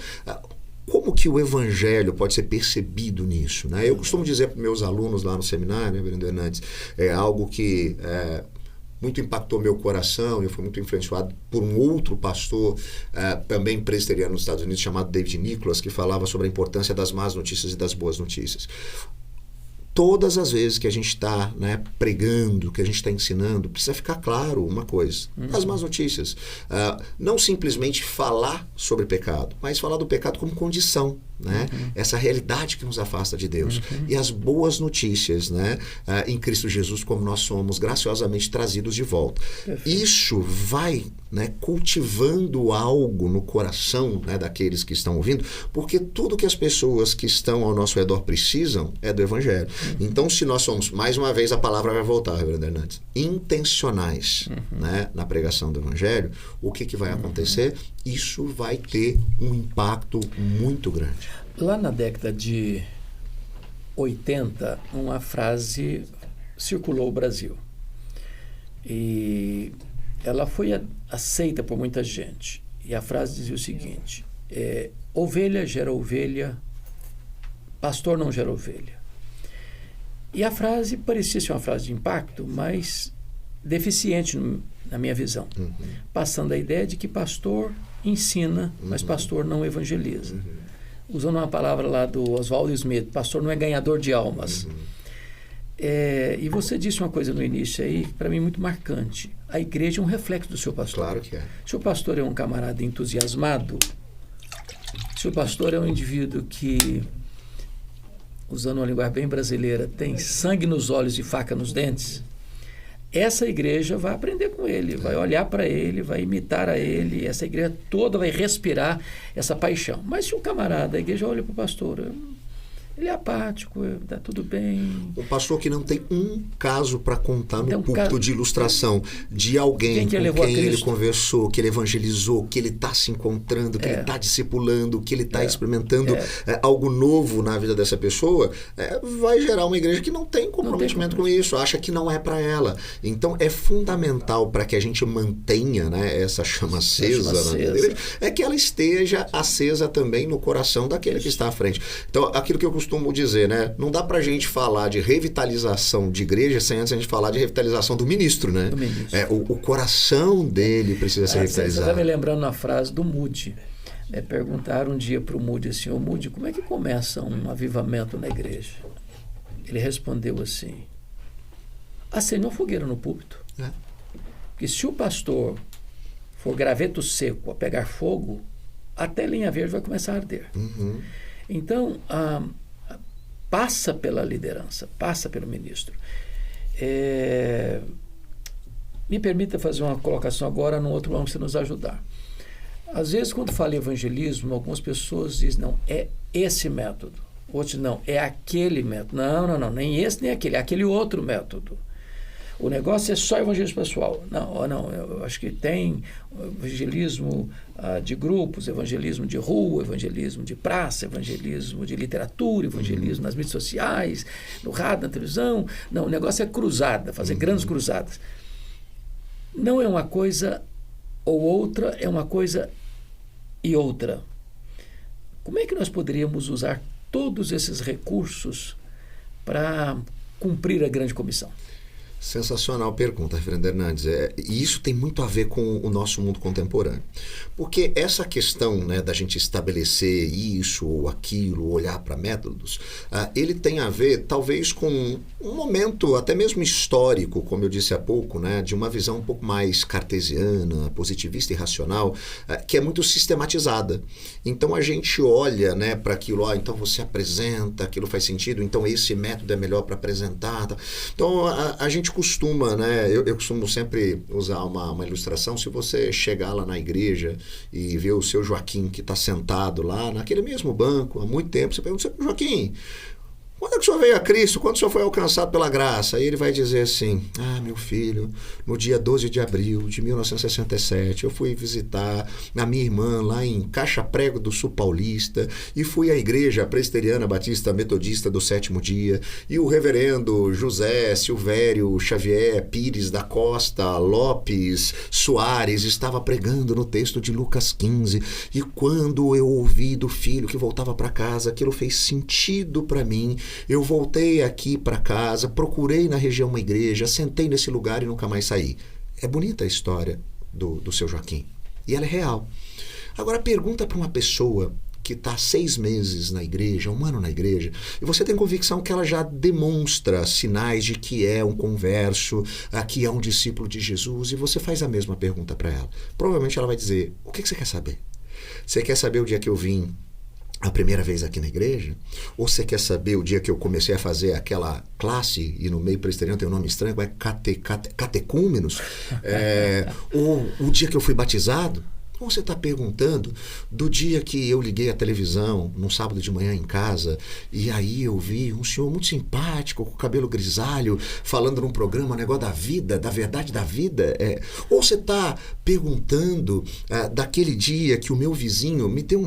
Como que o evangelho pode ser percebido nisso, né? Eu costumo dizer para meus alunos lá no seminário, Reverendo Hernandes, é algo que muito impactou meu coração. Eu fui muito influenciado por um outro pastor, também presbiteriano nos Estados Unidos, chamado David Nicholas, que falava sobre a importância das más notícias e das boas notícias. Todas as vezes que a gente está, né, pregando, que a gente está ensinando, precisa ficar claro uma coisa: as más notícias. Não simplesmente falar sobre pecado, mas falar do pecado como condição, né? Essa realidade que nos afasta de Deus. E as boas notícias, né, em Cristo Jesus, como nós somos graciosamente trazidos de volta. Perfeito. Isso vai, né, cultivando algo no coração, né, daqueles que estão ouvindo, porque tudo que as pessoas que estão ao nosso redor precisam é do evangelho. Então, se nós somos, mais uma vez a palavra vai voltar, Reverendo Hernandes, intencionais, né, na pregação do evangelho, o que vai acontecer? Isso vai ter um impacto muito grande. Lá na década de 80, uma frase circulou o Brasil. E ela foi aceita por muita gente. E a frase dizia o seguinte: ovelha gera ovelha, pastor não gera ovelha. E a frase parecia ser uma frase de impacto, mas deficiente na minha visão. Passando a ideia de que pastor ensina, mas pastor não evangeliza. Usando uma palavra lá do Oswald Smith, pastor não é ganhador de almas. E você disse uma coisa no início aí, para mim, muito marcante. A igreja é um reflexo do seu pastor. Claro que é. Se o pastor é um camarada entusiasmado, se o pastor é um indivíduo que usando uma linguagem bem brasileira, tem sangue nos olhos e faca nos dentes, essa igreja vai aprender com ele, vai olhar para ele, vai imitar a ele, essa igreja toda vai respirar essa paixão. Mas se o camarada, a igreja olha para o pastor, ele é apático, está tudo bem. Um pastor que não tem um caso para contar no púlpito de ilustração de alguém com quem ele conversou, que ele evangelizou, que ele está se encontrando, que ele está discipulando, que ele está experimentando algo novo na vida dessa pessoa, vai gerar uma igreja que não tem comprometimento com isso, acha que não é para ela. Então é fundamental para que a gente mantenha, né, essa chama acesa na igreja, é que ela esteja acesa também no coração daquele que está à frente. Então, aquilo que eu costumo dizer, né? Não dá pra gente falar de revitalização de igreja sem antes a gente falar de revitalização do ministro, né? Do ministro. O coração dele precisa ser revitalizado. Você está me lembrando uma frase do Moody. Perguntaram um dia para o Moody assim, Moody, como é que começa um avivamento na igreja? Ele respondeu assim, acende uma fogueira no púlpito. Porque se o pastor for graveto seco a pegar fogo, até linha verde vai começar a arder. Então, passa pela liderança, passa pelo ministro. Me permita fazer uma colocação agora num outro âmbito para nos ajudar. Às vezes, quando fala em evangelismo, algumas pessoas dizem, não, é esse método. Outros, não, é aquele método. Não, nem esse nem aquele, é aquele outro método. O negócio é só evangelismo pessoal. Não, eu acho que tem evangelismo de grupos, evangelismo de rua, evangelismo de praça, evangelismo de literatura, evangelismo nas mídias sociais, no rádio, na televisão. Não, o negócio é cruzada, fazer grandes cruzadas. Não é uma coisa ou outra, é uma coisa e outra. Como é que nós poderíamos usar todos esses recursos para cumprir a grande comissão? Sensacional pergunta, reverendo Hernandes. E isso tem muito a ver com o nosso mundo contemporâneo. Porque essa questão, né, da gente estabelecer isso ou aquilo, olhar para métodos, ele tem a ver, talvez, com um momento até mesmo histórico, como eu disse há pouco, né, de uma visão um pouco mais cartesiana, positivista e racional, que é muito sistematizada. Então a gente olha, né, para aquilo, então você apresenta, aquilo faz sentido, então esse método é melhor para apresentar. Então a gente costuma, né? Eu costumo sempre usar uma ilustração. Se você chegar lá na igreja e ver o seu Joaquim que está sentado lá naquele mesmo banco há muito tempo, você pergunta, Joaquim, quando é que o senhor veio a Cristo? Quando o senhor foi alcançado pela graça? Aí ele vai dizer assim, meu filho, no dia 12 de abril de 1967, eu fui visitar a minha irmã lá em Caixa Prego do Sul Paulista e fui à igreja presbiteriana batista metodista do Sétimo Dia e o reverendo José Silvério Xavier Pires da Costa Lopes Soares estava pregando no texto de Lucas 15 e quando eu ouvi do filho que voltava para casa, aquilo fez sentido para mim. Eu voltei aqui para casa, procurei na região uma igreja, sentei nesse lugar e nunca mais saí. É bonita a história do seu Joaquim. E ela é real. Agora, pergunta para uma pessoa que está 6 meses na igreja, 1 ano na igreja, e você tem convicção que ela já demonstra sinais de que é um converso, que é um discípulo de Jesus, e você faz a mesma pergunta para ela. Provavelmente ela vai dizer, o que você quer saber? Você quer saber o dia que eu vim a primeira vez aqui na igreja? Ou você quer saber o dia que eu comecei a fazer aquela classe, e no meio presbiteriano tem um nome estranho, é catecúmenos? Ou o dia que eu fui batizado? Ou você está perguntando do dia que eu liguei a televisão, num sábado de manhã em casa, e aí eu vi um senhor muito simpático, com cabelo grisalho, falando num programa, negócio da vida, da verdade da vida. Ou você está perguntando daquele dia que o meu vizinho me deu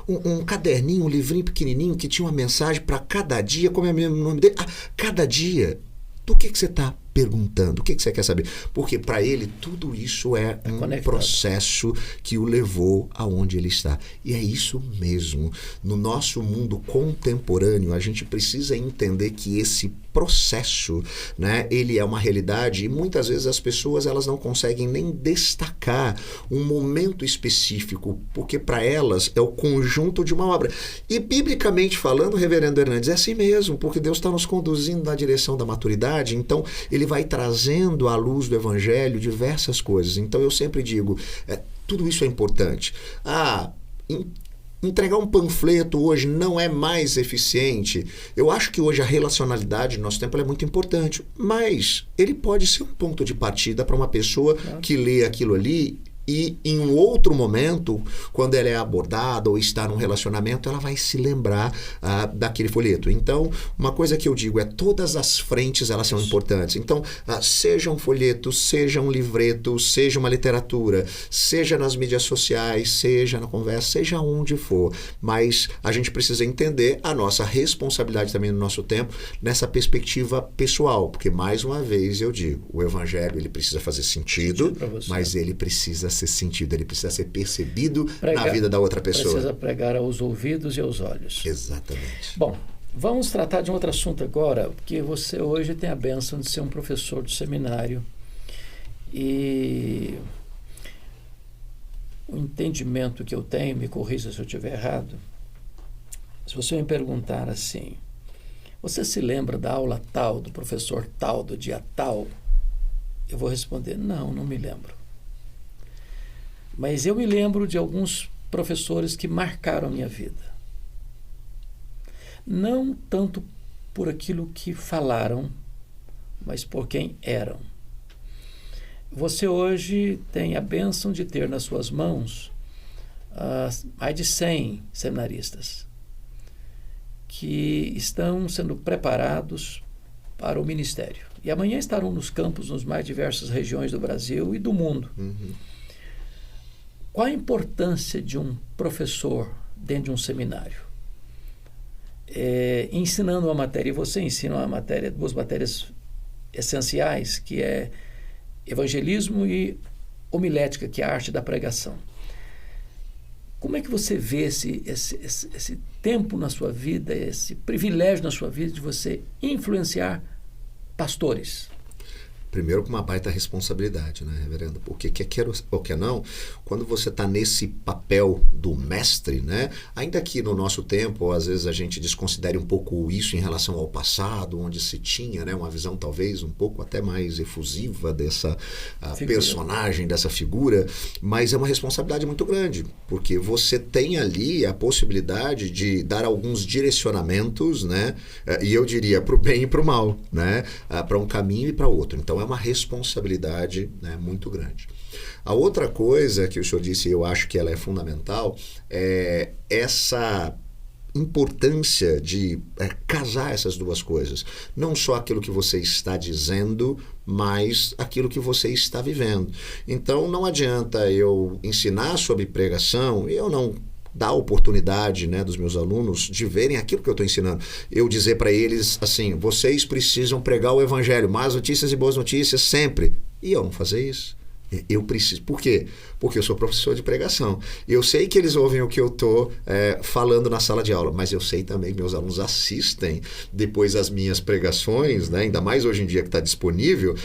um caderninho, um livrinho pequenininho, que tinha uma mensagem para cada dia, como é o nome dele? Cada dia. Do que você está perguntando? O que você quer saber? Porque para ele tudo isso é um processo que o levou aonde ele está. E é isso mesmo. No nosso mundo contemporâneo, a gente precisa entender que esse processo, né, ele é uma realidade e muitas vezes as pessoas elas não conseguem nem destacar um momento específico, porque para elas é o conjunto de uma obra. E biblicamente falando, reverendo Hernandes, é assim mesmo, porque Deus está nos conduzindo na direção da maturidade, então ele vai trazendo à luz do evangelho diversas coisas. Então eu sempre digo, tudo isso é importante. entregar um panfleto hoje não é mais eficiente. Eu acho que hoje a relacionalidade no nosso tempo é muito importante, mas ele pode ser um ponto de partida para uma pessoa que lê aquilo ali e em um outro momento, quando ela é abordada ou está num relacionamento, ela vai se lembrar daquele folheto. Então, uma coisa que eu digo é todas as frentes elas são importantes. Então, seja um folheto, seja um livreto, seja uma literatura, seja nas mídias sociais, seja na conversa, seja onde for. Mas a gente precisa entender a nossa responsabilidade também no nosso tempo nessa perspectiva pessoal. Porque, mais uma vez, eu digo, o evangelho ele precisa fazer sentido, mas ele precisa ser sentido, ele precisa ser percebido na vida da outra pessoa. Precisa pregar aos ouvidos e aos olhos. Exatamente. Bom, vamos tratar de um outro assunto agora, porque você hoje tem a bênção de ser um professor do seminário e o entendimento que eu tenho, me corrija se eu estiver errado, se você me perguntar assim, você se lembra da aula tal, do professor tal, do dia tal? Eu vou responder, não me lembro. Mas eu me lembro de alguns professores que marcaram a minha vida. Não tanto por aquilo que falaram, mas por quem eram. Você hoje tem a bênção de ter nas suas mãos mais de 100 seminaristas que estão sendo preparados para o ministério. E amanhã estarão nos campos nas mais diversas regiões do Brasil e do mundo. Uhum. Qual a importância de um professor dentro de um seminário? Ensinando uma matéria, e você ensina uma matéria, duas matérias essenciais, que é evangelismo e homilética, que é a arte da pregação. Como é que você vê esse tempo na sua vida, esse privilégio na sua vida de você influenciar pastores? Primeiro com uma baita responsabilidade, né, reverendo? Porque quer ou quer não, quando você está nesse papel do mestre, né, ainda que no nosso tempo, às vezes a gente desconsidere um pouco isso em relação ao passado, onde se tinha, né, uma visão talvez um pouco até mais efusiva dessa personagem, dessa figura, mas é uma responsabilidade muito grande, porque você tem ali a possibilidade de dar alguns direcionamentos, né, e eu diria para o bem e para o mal, né, para um caminho e para outro. Então, é uma responsabilidade, né, muito grande. A outra coisa que o senhor disse, e eu acho que ela é fundamental, é essa importância de casar essas duas coisas. Não só aquilo que você está dizendo, mas aquilo que você está vivendo. Então, não adianta eu ensinar sobre pregação e eu não dar a oportunidade, né, dos meus alunos de verem aquilo que eu estou ensinando. Eu dizer para eles assim, vocês precisam pregar o evangelho, más notícias e boas notícias sempre. E eu não fazer isso. Eu preciso. Por quê? Porque eu sou professor de pregação. Eu sei que eles ouvem o que eu estou falando na sala de aula, mas eu sei também que meus alunos assistem depois as minhas pregações, né? Ainda mais hoje em dia que está disponível.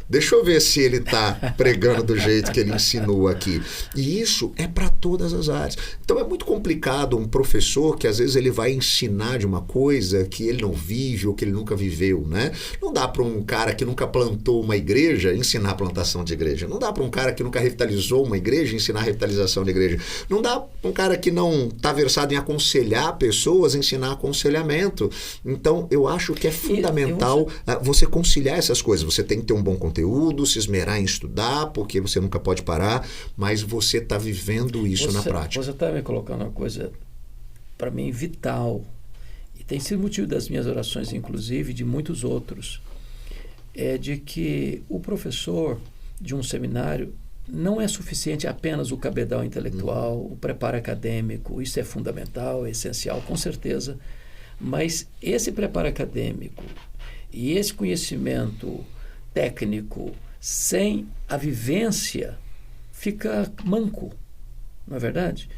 Deixa eu ver se ele está pregando do jeito que ele ensinou aqui. E isso é para todas as áreas. Então é muito complicado um professor que às vezes ele vai ensinar de uma coisa que ele não vive ou que ele nunca viveu, né? Não dá para um cara que nunca plantou uma igreja ensinar a plantação de igreja. Não dá para um cara que nunca revitalizou uma igreja ensinar a revitalização da igreja. Não dá para um cara que não está versado em aconselhar pessoas ensinar aconselhamento. Então, eu acho que é fundamental você conciliar essas coisas. Você tem que ter um bom conteúdo, se esmerar em estudar, porque você nunca pode parar, mas você está vivendo isso na prática. Você está me colocando uma coisa, para mim, vital, e tem sido motivo das minhas orações, inclusive, de muitos outros, é de que o professor de um seminário não é suficiente apenas o cabedal intelectual, o preparo acadêmico. Isso é fundamental, é essencial, com certeza, mas esse preparo acadêmico e esse conhecimento técnico sem a vivência fica manco, não é verdade?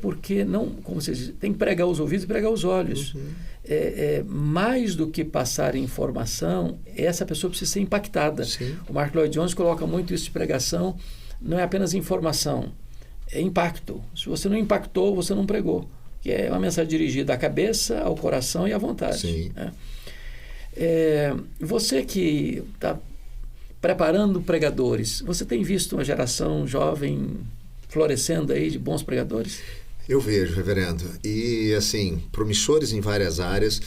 Porque não, como você diz, tem que pregar os ouvidos e pregar os olhos. Mais do que passar informação, essa pessoa precisa ser impactada. Sim. O Mark Lloyd Jones coloca muito isso de pregação, não é apenas informação, é impacto. Se você não impactou, você não pregou, que é uma mensagem dirigida à cabeça, ao coração e à vontade. Sim. Você que está preparando pregadores, você tem visto uma geração jovem florescendo aí de bons pregadores? Eu vejo, reverendo. E, assim, promissores em várias áreas.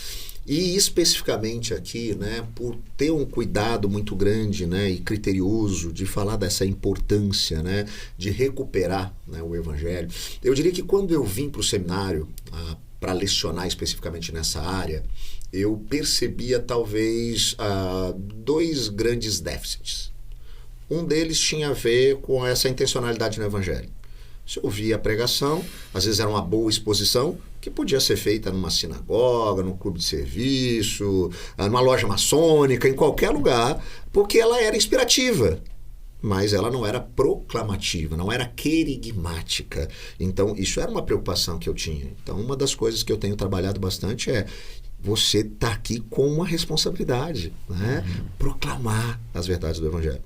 E especificamente aqui, né, por ter um cuidado muito grande, né, e criterioso de falar dessa importância, né, de recuperar, né, o Evangelho, eu diria que quando eu vim para o seminário, para lecionar especificamente nessa área, eu percebia talvez dois grandes déficits. Um deles tinha a ver com essa intencionalidade no Evangelho. Você ouvia a pregação, às vezes era uma boa exposição, que podia ser feita numa sinagoga, num clube de serviço, numa loja maçônica, em qualquer lugar, porque ela era inspirativa. Mas ela não era proclamativa, não era querigmática. Então, isso era uma preocupação que eu tinha. Então, uma das coisas que eu tenho trabalhado bastante é você está aqui com uma responsabilidade, né? Proclamar as verdades do Evangelho.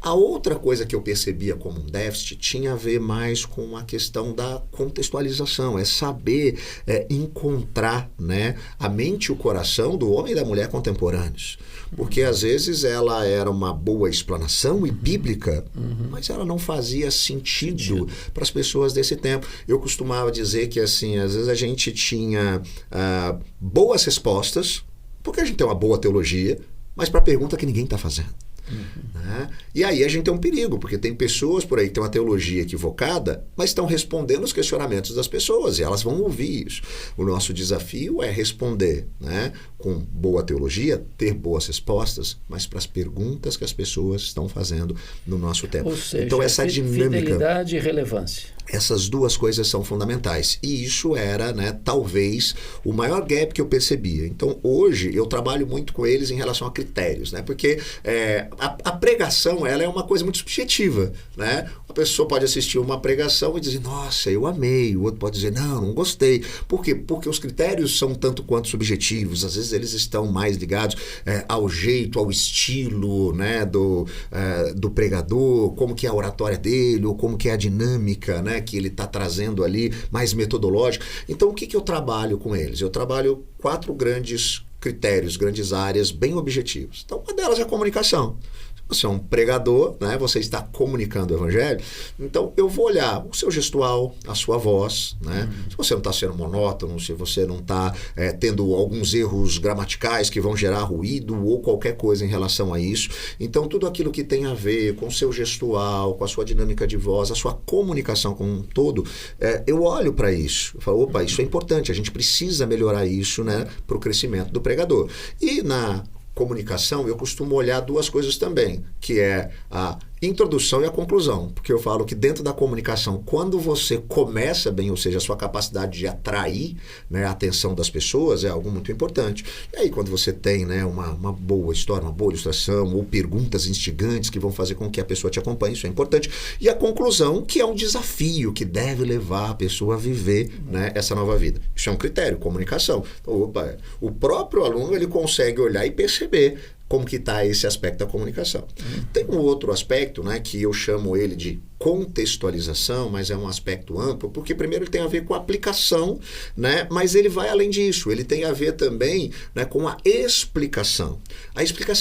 A outra coisa que eu percebia como um déficit tinha a ver mais com a questão da contextualização, é saber encontrar, né, a mente e o coração do homem e da mulher contemporâneos. Porque às vezes ela era uma boa explanação e bíblica, mas ela não fazia sentido para as pessoas desse tempo. Eu costumava dizer que assim, às vezes a gente tinha boas respostas, porque a gente tem uma boa teologia, mas para a pergunta que ninguém está fazendo. Né? E aí a gente tem um perigo, porque tem pessoas por aí que têm uma teologia equivocada, mas estão respondendo os questionamentos das pessoas e elas vão ouvir isso. O nosso desafio é responder, né, com boa teologia, ter boas respostas, mas para as perguntas que as pessoas estão fazendo no nosso tempo. Ou seja, então essa dinâmica, fidelidade e relevância. Essas duas coisas são fundamentais. E isso era, né, talvez, o maior gap que eu percebia. Então, hoje, eu trabalho muito com eles em relação a critérios, né? Porque a pregação, ela é uma coisa muito subjetiva, né? A pessoa pode assistir uma pregação e dizer, nossa, eu amei. O outro pode dizer, não gostei. Por quê? Porque os critérios são tanto quanto subjetivos. Às vezes, eles estão mais ligados ao jeito, ao estilo, né, do pregador, como que é a oratória dele, ou como que é a dinâmica, né, que ele está trazendo ali, mais metodológico. Então, o que eu trabalho com eles? Eu trabalho 4 grandes critérios, grandes áreas bem objetivos. Então, uma delas é a comunicação. Você é um pregador, né? Você está comunicando o Evangelho. Então, eu vou olhar o seu gestual, a sua voz, né? Se você não está sendo monótono, se você não está tendo alguns erros gramaticais que vão gerar ruído ou qualquer coisa em relação a isso. Então, tudo aquilo que tem a ver com o seu gestual, com a sua dinâmica de voz, a sua comunicação como um todo, eu olho para isso. Eu falo, opa, isso é importante, a gente precisa melhorar isso, né, para o crescimento do pregador. E na comunicação, eu costumo olhar 2 coisas também, que é a introdução e a conclusão, porque eu falo que dentro da comunicação, quando você começa bem, ou seja, a sua capacidade de atrair, né, a atenção das pessoas é algo muito importante. E aí quando você tem, né, uma boa história, uma boa ilustração, ou perguntas instigantes que vão fazer com que a pessoa te acompanhe, isso é importante. E a conclusão, que é um desafio que deve levar a pessoa a viver, né, essa nova vida. Isso é um critério, comunicação. Então, o próprio aluno ele consegue olhar e perceber como que está esse aspecto da comunicação. Tem um outro aspecto, né, que eu chamo ele de contextualização, mas é um aspecto amplo, porque primeiro ele tem a ver com a aplicação, né, mas ele vai além disso, ele tem a ver também, né, com a explicação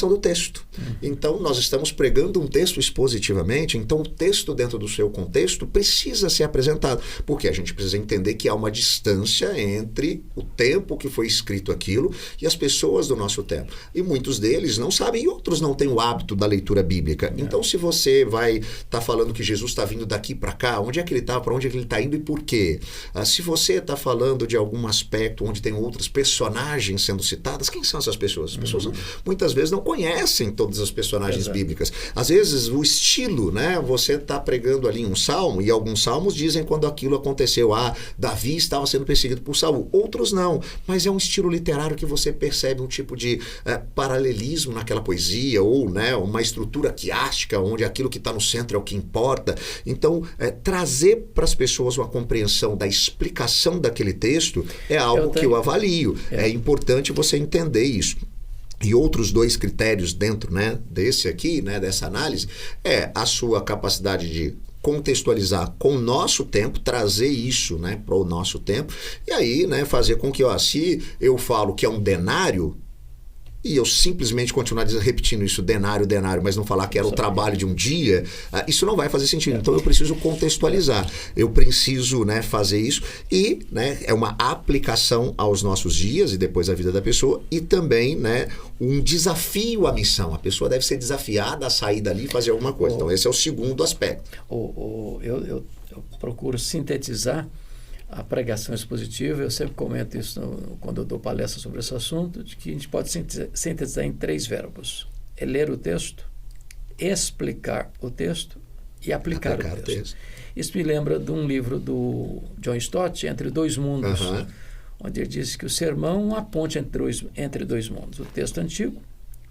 do texto. Então, nós estamos pregando um texto expositivamente, então o texto dentro do seu contexto precisa ser apresentado, porque a gente precisa entender que há uma distância entre o tempo que foi escrito aquilo e as pessoas do nosso tempo. E muitos deles não sabem e outros não têm o hábito da leitura bíblica. Então, se você vai estar falando que Jesus está vindo daqui para cá, onde é que ele está, para onde é que ele está indo e por quê? Se você está falando de algum aspecto onde tem outras personagens sendo citadas, quem são essas pessoas? As pessoas muitas vezes não conhecem todas as personagens bíblicas. Às vezes o estilo, né? Você está pregando ali um salmo e alguns salmos dizem quando aquilo aconteceu. Davi estava sendo perseguido por Saul. Outros não, mas é um estilo literário que você percebe um tipo de paralelismo naquela poesia ou, né, uma estrutura quiástica onde aquilo que está no centro é o que importa. Então, trazer para as pessoas uma compreensão da explicação daquele texto é algo que eu avalio. É importante você entender isso. E outros 2 critérios dentro, né, desse aqui, né, dessa análise, é a sua capacidade de contextualizar com o nosso tempo, trazer isso, né, para o nosso tempo, e aí, né, fazer com que, se eu falo que é um denário, e eu simplesmente continuar repetindo isso, denário, mas não falar que era o trabalho de um dia, isso não vai fazer sentido. Então eu preciso contextualizar, eu preciso, né, fazer isso e, né, é uma aplicação aos nossos dias e depois à vida da pessoa e também, né, um desafio à missão. A pessoa deve ser desafiada a sair dali e fazer alguma coisa. Então esse é o segundo aspecto. Eu procuro sintetizar a pregação expositiva. Eu sempre comento isso quando eu dou palestra sobre esse assunto, de que a gente pode sintetizar em 3 verbos. É ler o texto, explicar o texto e aplicar o texto. Isso me lembra de um livro do John Stott, Entre Dois Mundos, onde ele diz que o sermão é uma ponte entre dois mundos, o texto antigo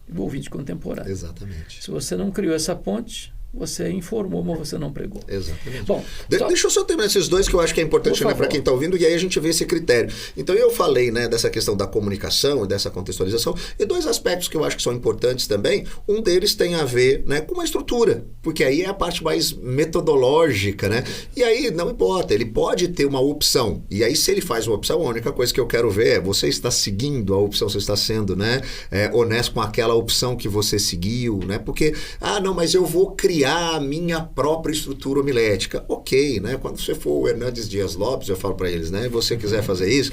e o ouvinte contemporâneo. Exatamente. Se você não criou essa ponte, você informou, mas você não pregou. Exatamente. Bom, deixa eu só terminar esses dois que eu acho que é importante, né, para quem está ouvindo, e aí a gente vê esse critério. Então eu falei, né, dessa questão da comunicação e dessa contextualização, e 2 aspectos que eu acho que são importantes também. Um deles tem a ver, né, com a estrutura, porque aí é a parte mais metodológica, né? E aí não importa, ele pode ter uma opção. E aí se ele faz uma opção, a única coisa que eu quero ver é você está seguindo a opção, você está sendo, né, honesto com aquela opção que você seguiu, né? Porque, não, mas eu vou criar a minha própria estrutura homilética. Ok, né? Quando você for o Hernandes Dias Lopes, eu falo para eles, né? Se você quiser fazer isso,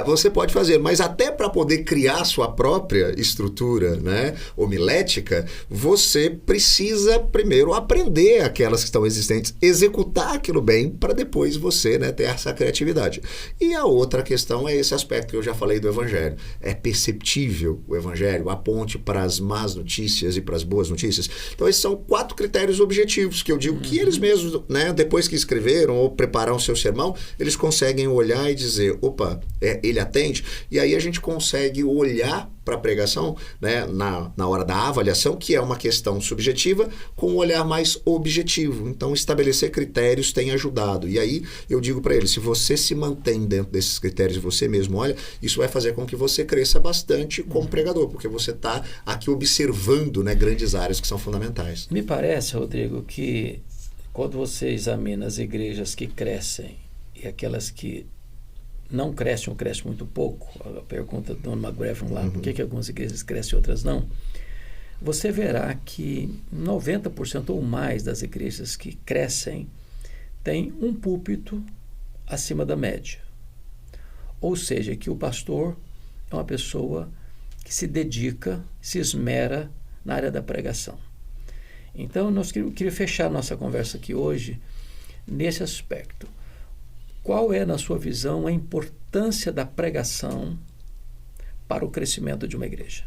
você pode fazer, mas até para poder criar sua própria estrutura, né, homilética, você precisa primeiro aprender aquelas que estão existentes, executar aquilo bem, para depois você, né, ter essa criatividade. E a outra questão é esse aspecto que eu já falei do Evangelho. É perceptível o Evangelho, a ponte para as más notícias e para as boas notícias. Então esses são 4 critérios objetivos que eu digo que eles mesmos, né, depois que escreveram ou prepararam o seu sermão, eles conseguem olhar e dizer, opa, ele atende, e aí a gente consegue olhar para a pregação, né, na hora da avaliação, que é uma questão subjetiva, com um olhar mais objetivo. Então, estabelecer critérios tem ajudado. E aí, eu digo para ele, se você se mantém dentro desses critérios e você mesmo olha, isso vai fazer com que você cresça bastante como pregador, porque você está aqui observando, né, grandes áreas que são fundamentais. Me parece, Rodrigo, que quando você examina as igrejas que crescem e aquelas que não crescem ou crescem muito pouco, a pergunta do Don McGraven lá, por que algumas igrejas crescem e outras não, você verá que 90% ou mais das igrejas que crescem têm um púlpito acima da média. Ou seja, que o pastor é uma pessoa que se dedica, se esmera na área da pregação. Então, nós queríamos fechar nossa conversa aqui hoje nesse aspecto. Qual é, na sua visão, a importância da pregação para o crescimento de uma igreja?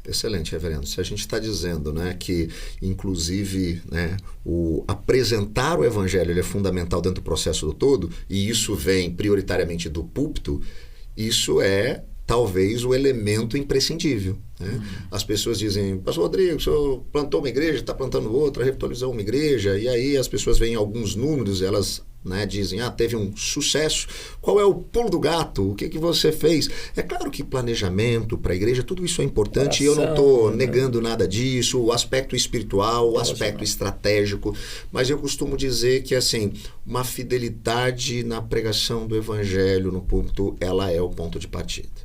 Excelente, reverendo. Se a gente está dizendo, né, que, inclusive, né, o apresentar o evangelho ele é fundamental dentro do processo do todo, e isso vem prioritariamente do púlpito, isso é talvez o elemento imprescindível, né? As pessoas dizem, pastor Rodrigo, o senhor plantou uma igreja, está plantando outra, revitalizou uma igreja, e aí as pessoas veem alguns números, elas, né, dizem, teve um sucesso, qual é o pulo do gato, o que você fez? É claro que planejamento para a igreja, tudo isso é importante, e eu não estou negando nada disso, o aspecto espiritual, o aspecto estratégico, mas eu costumo dizer que, assim, uma fidelidade na pregação do evangelho no púlpito, ela é o ponto de partida.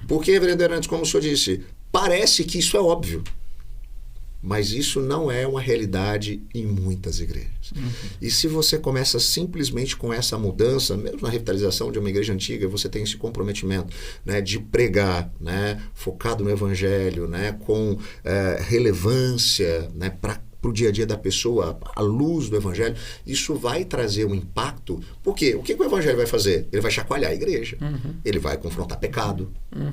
Porque, reverendo Hernandes, como o senhor disse, parece que isso é óbvio, mas isso não é uma realidade em muitas igrejas. E se você começa simplesmente com essa mudança, mesmo na revitalização de uma igreja antiga, você tem esse comprometimento, né, de pregar, né, focado no evangelho, né, com relevância, né, para o dia a dia da pessoa, à luz do evangelho, isso vai trazer um impacto. Por quê? O que o evangelho vai fazer? Ele vai chacoalhar a igreja. Ele vai confrontar pecado.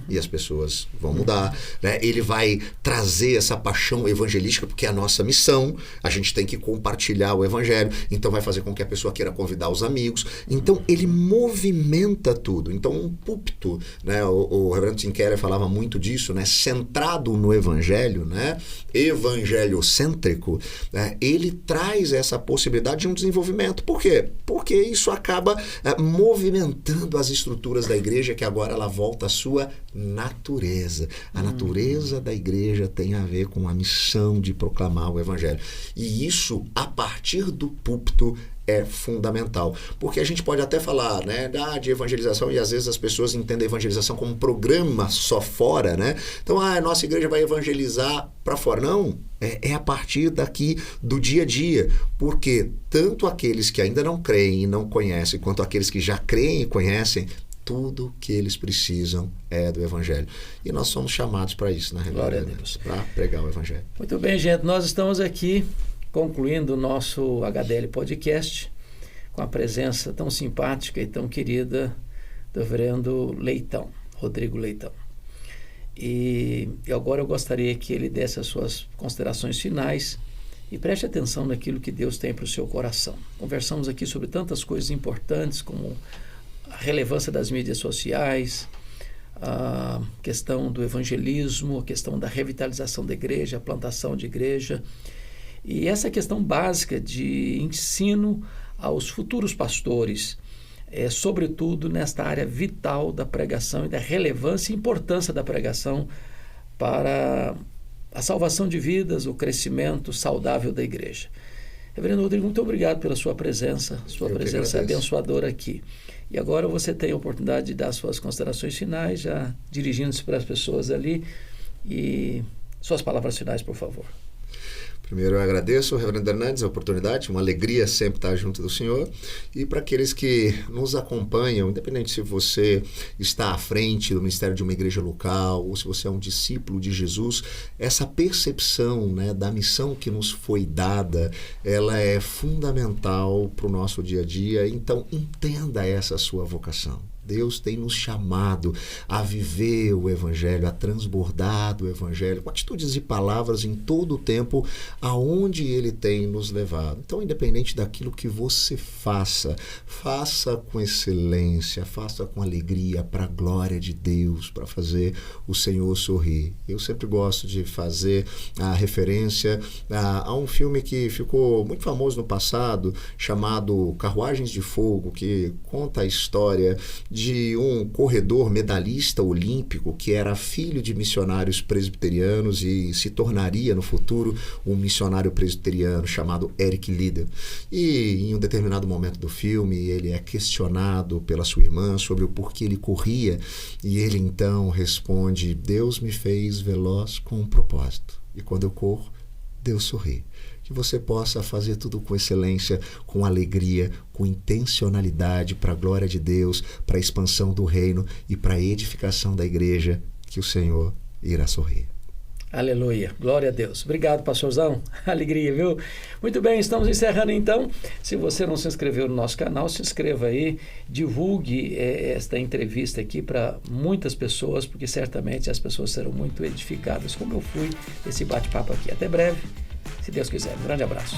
E as pessoas vão mudar. Né? Ele vai trazer essa paixão evangelística, porque é a nossa missão. A gente tem que compartilhar o evangelho. Então vai fazer com que a pessoa queira convidar os amigos. Então ele movimenta tudo. Então um púlpito, né? O reverendo Tim Keller falava muito disso, né? Centrado no evangelho, né? Evangeliocêntrico, ele traz essa possibilidade de um desenvolvimento. Por quê? Porque isso acaba movimentando as estruturas da igreja, que agora ela volta à sua natureza. A natureza da igreja tem a ver com a missão de proclamar o evangelho. E isso, a partir do púlpito, é fundamental, porque a gente pode até falar, né, de evangelização, e às vezes as pessoas entendem a evangelização como um programa só fora, né? Então, a nossa igreja vai evangelizar para fora. Não, é a partir daqui do dia a dia, porque tanto aqueles que ainda não creem e não conhecem, quanto aqueles que já creem e conhecem, tudo que eles precisam é do Evangelho. E nós somos chamados para isso, na realidade, para pregar o Evangelho. Muito bem, gente, nós estamos aqui concluindo o nosso HDL Podcast com a presença tão simpática e tão querida do reverendo Leitão, Rodrigo Leitão. E agora eu gostaria que ele desse as suas considerações finais e preste atenção naquilo que Deus tem para o seu coração. Conversamos aqui sobre tantas coisas importantes como a relevância das mídias sociais, a questão do evangelismo, a questão da revitalização da igreja, a plantação de igreja. E essa questão básica de ensino aos futuros pastores, sobretudo nesta área vital da pregação e da relevância e importância da pregação para a salvação de vidas, o crescimento saudável da igreja. Reverendo Rodrigo, muito obrigado pela sua presença é abençoadora aqui. E agora você tem a oportunidade de dar suas considerações finais, já dirigindo-se para as pessoas ali, e suas palavras finais, por favor. Primeiro eu agradeço, reverendo Hernandes, a oportunidade, uma alegria sempre estar junto do Senhor. E para aqueles que nos acompanham, independente se você está à frente do ministério de uma igreja local ou se você é um discípulo de Jesus, essa percepção, né, da missão que nos foi dada, ela é fundamental para o nosso dia a dia. Então entenda essa sua vocação. Deus tem nos chamado a viver o Evangelho, a transbordar do Evangelho, com atitudes e palavras em todo o tempo, aonde Ele tem nos levado. Então, independente daquilo que você faça, faça com excelência, faça com alegria, para a glória de Deus, para fazer o Senhor sorrir. Eu sempre gosto de fazer a referência a um filme que ficou muito famoso no passado, chamado Carruagens de Fogo, que conta a história de um corredor medalhista olímpico que era filho de missionários presbiterianos e se tornaria no futuro um missionário presbiteriano chamado Eric Liddell. E em um determinado momento do filme ele é questionado pela sua irmã sobre o porquê ele corria e ele então responde: Deus me fez veloz com um propósito e quando eu corro, Deus sorri. Que você possa fazer tudo com excelência, com alegria, com intencionalidade para a glória de Deus, para a expansão do reino e para a edificação da igreja, que o Senhor irá sorrir. Aleluia, glória a Deus. Obrigado, pastorzão. Alegria, viu? Muito bem, estamos encerrando então. Se você não se inscreveu no nosso canal, se inscreva aí, divulgue esta entrevista aqui para muitas pessoas, porque certamente as pessoas serão muito edificadas, como eu fui desse bate-papo aqui. Até breve, se Deus quiser. Um grande abraço.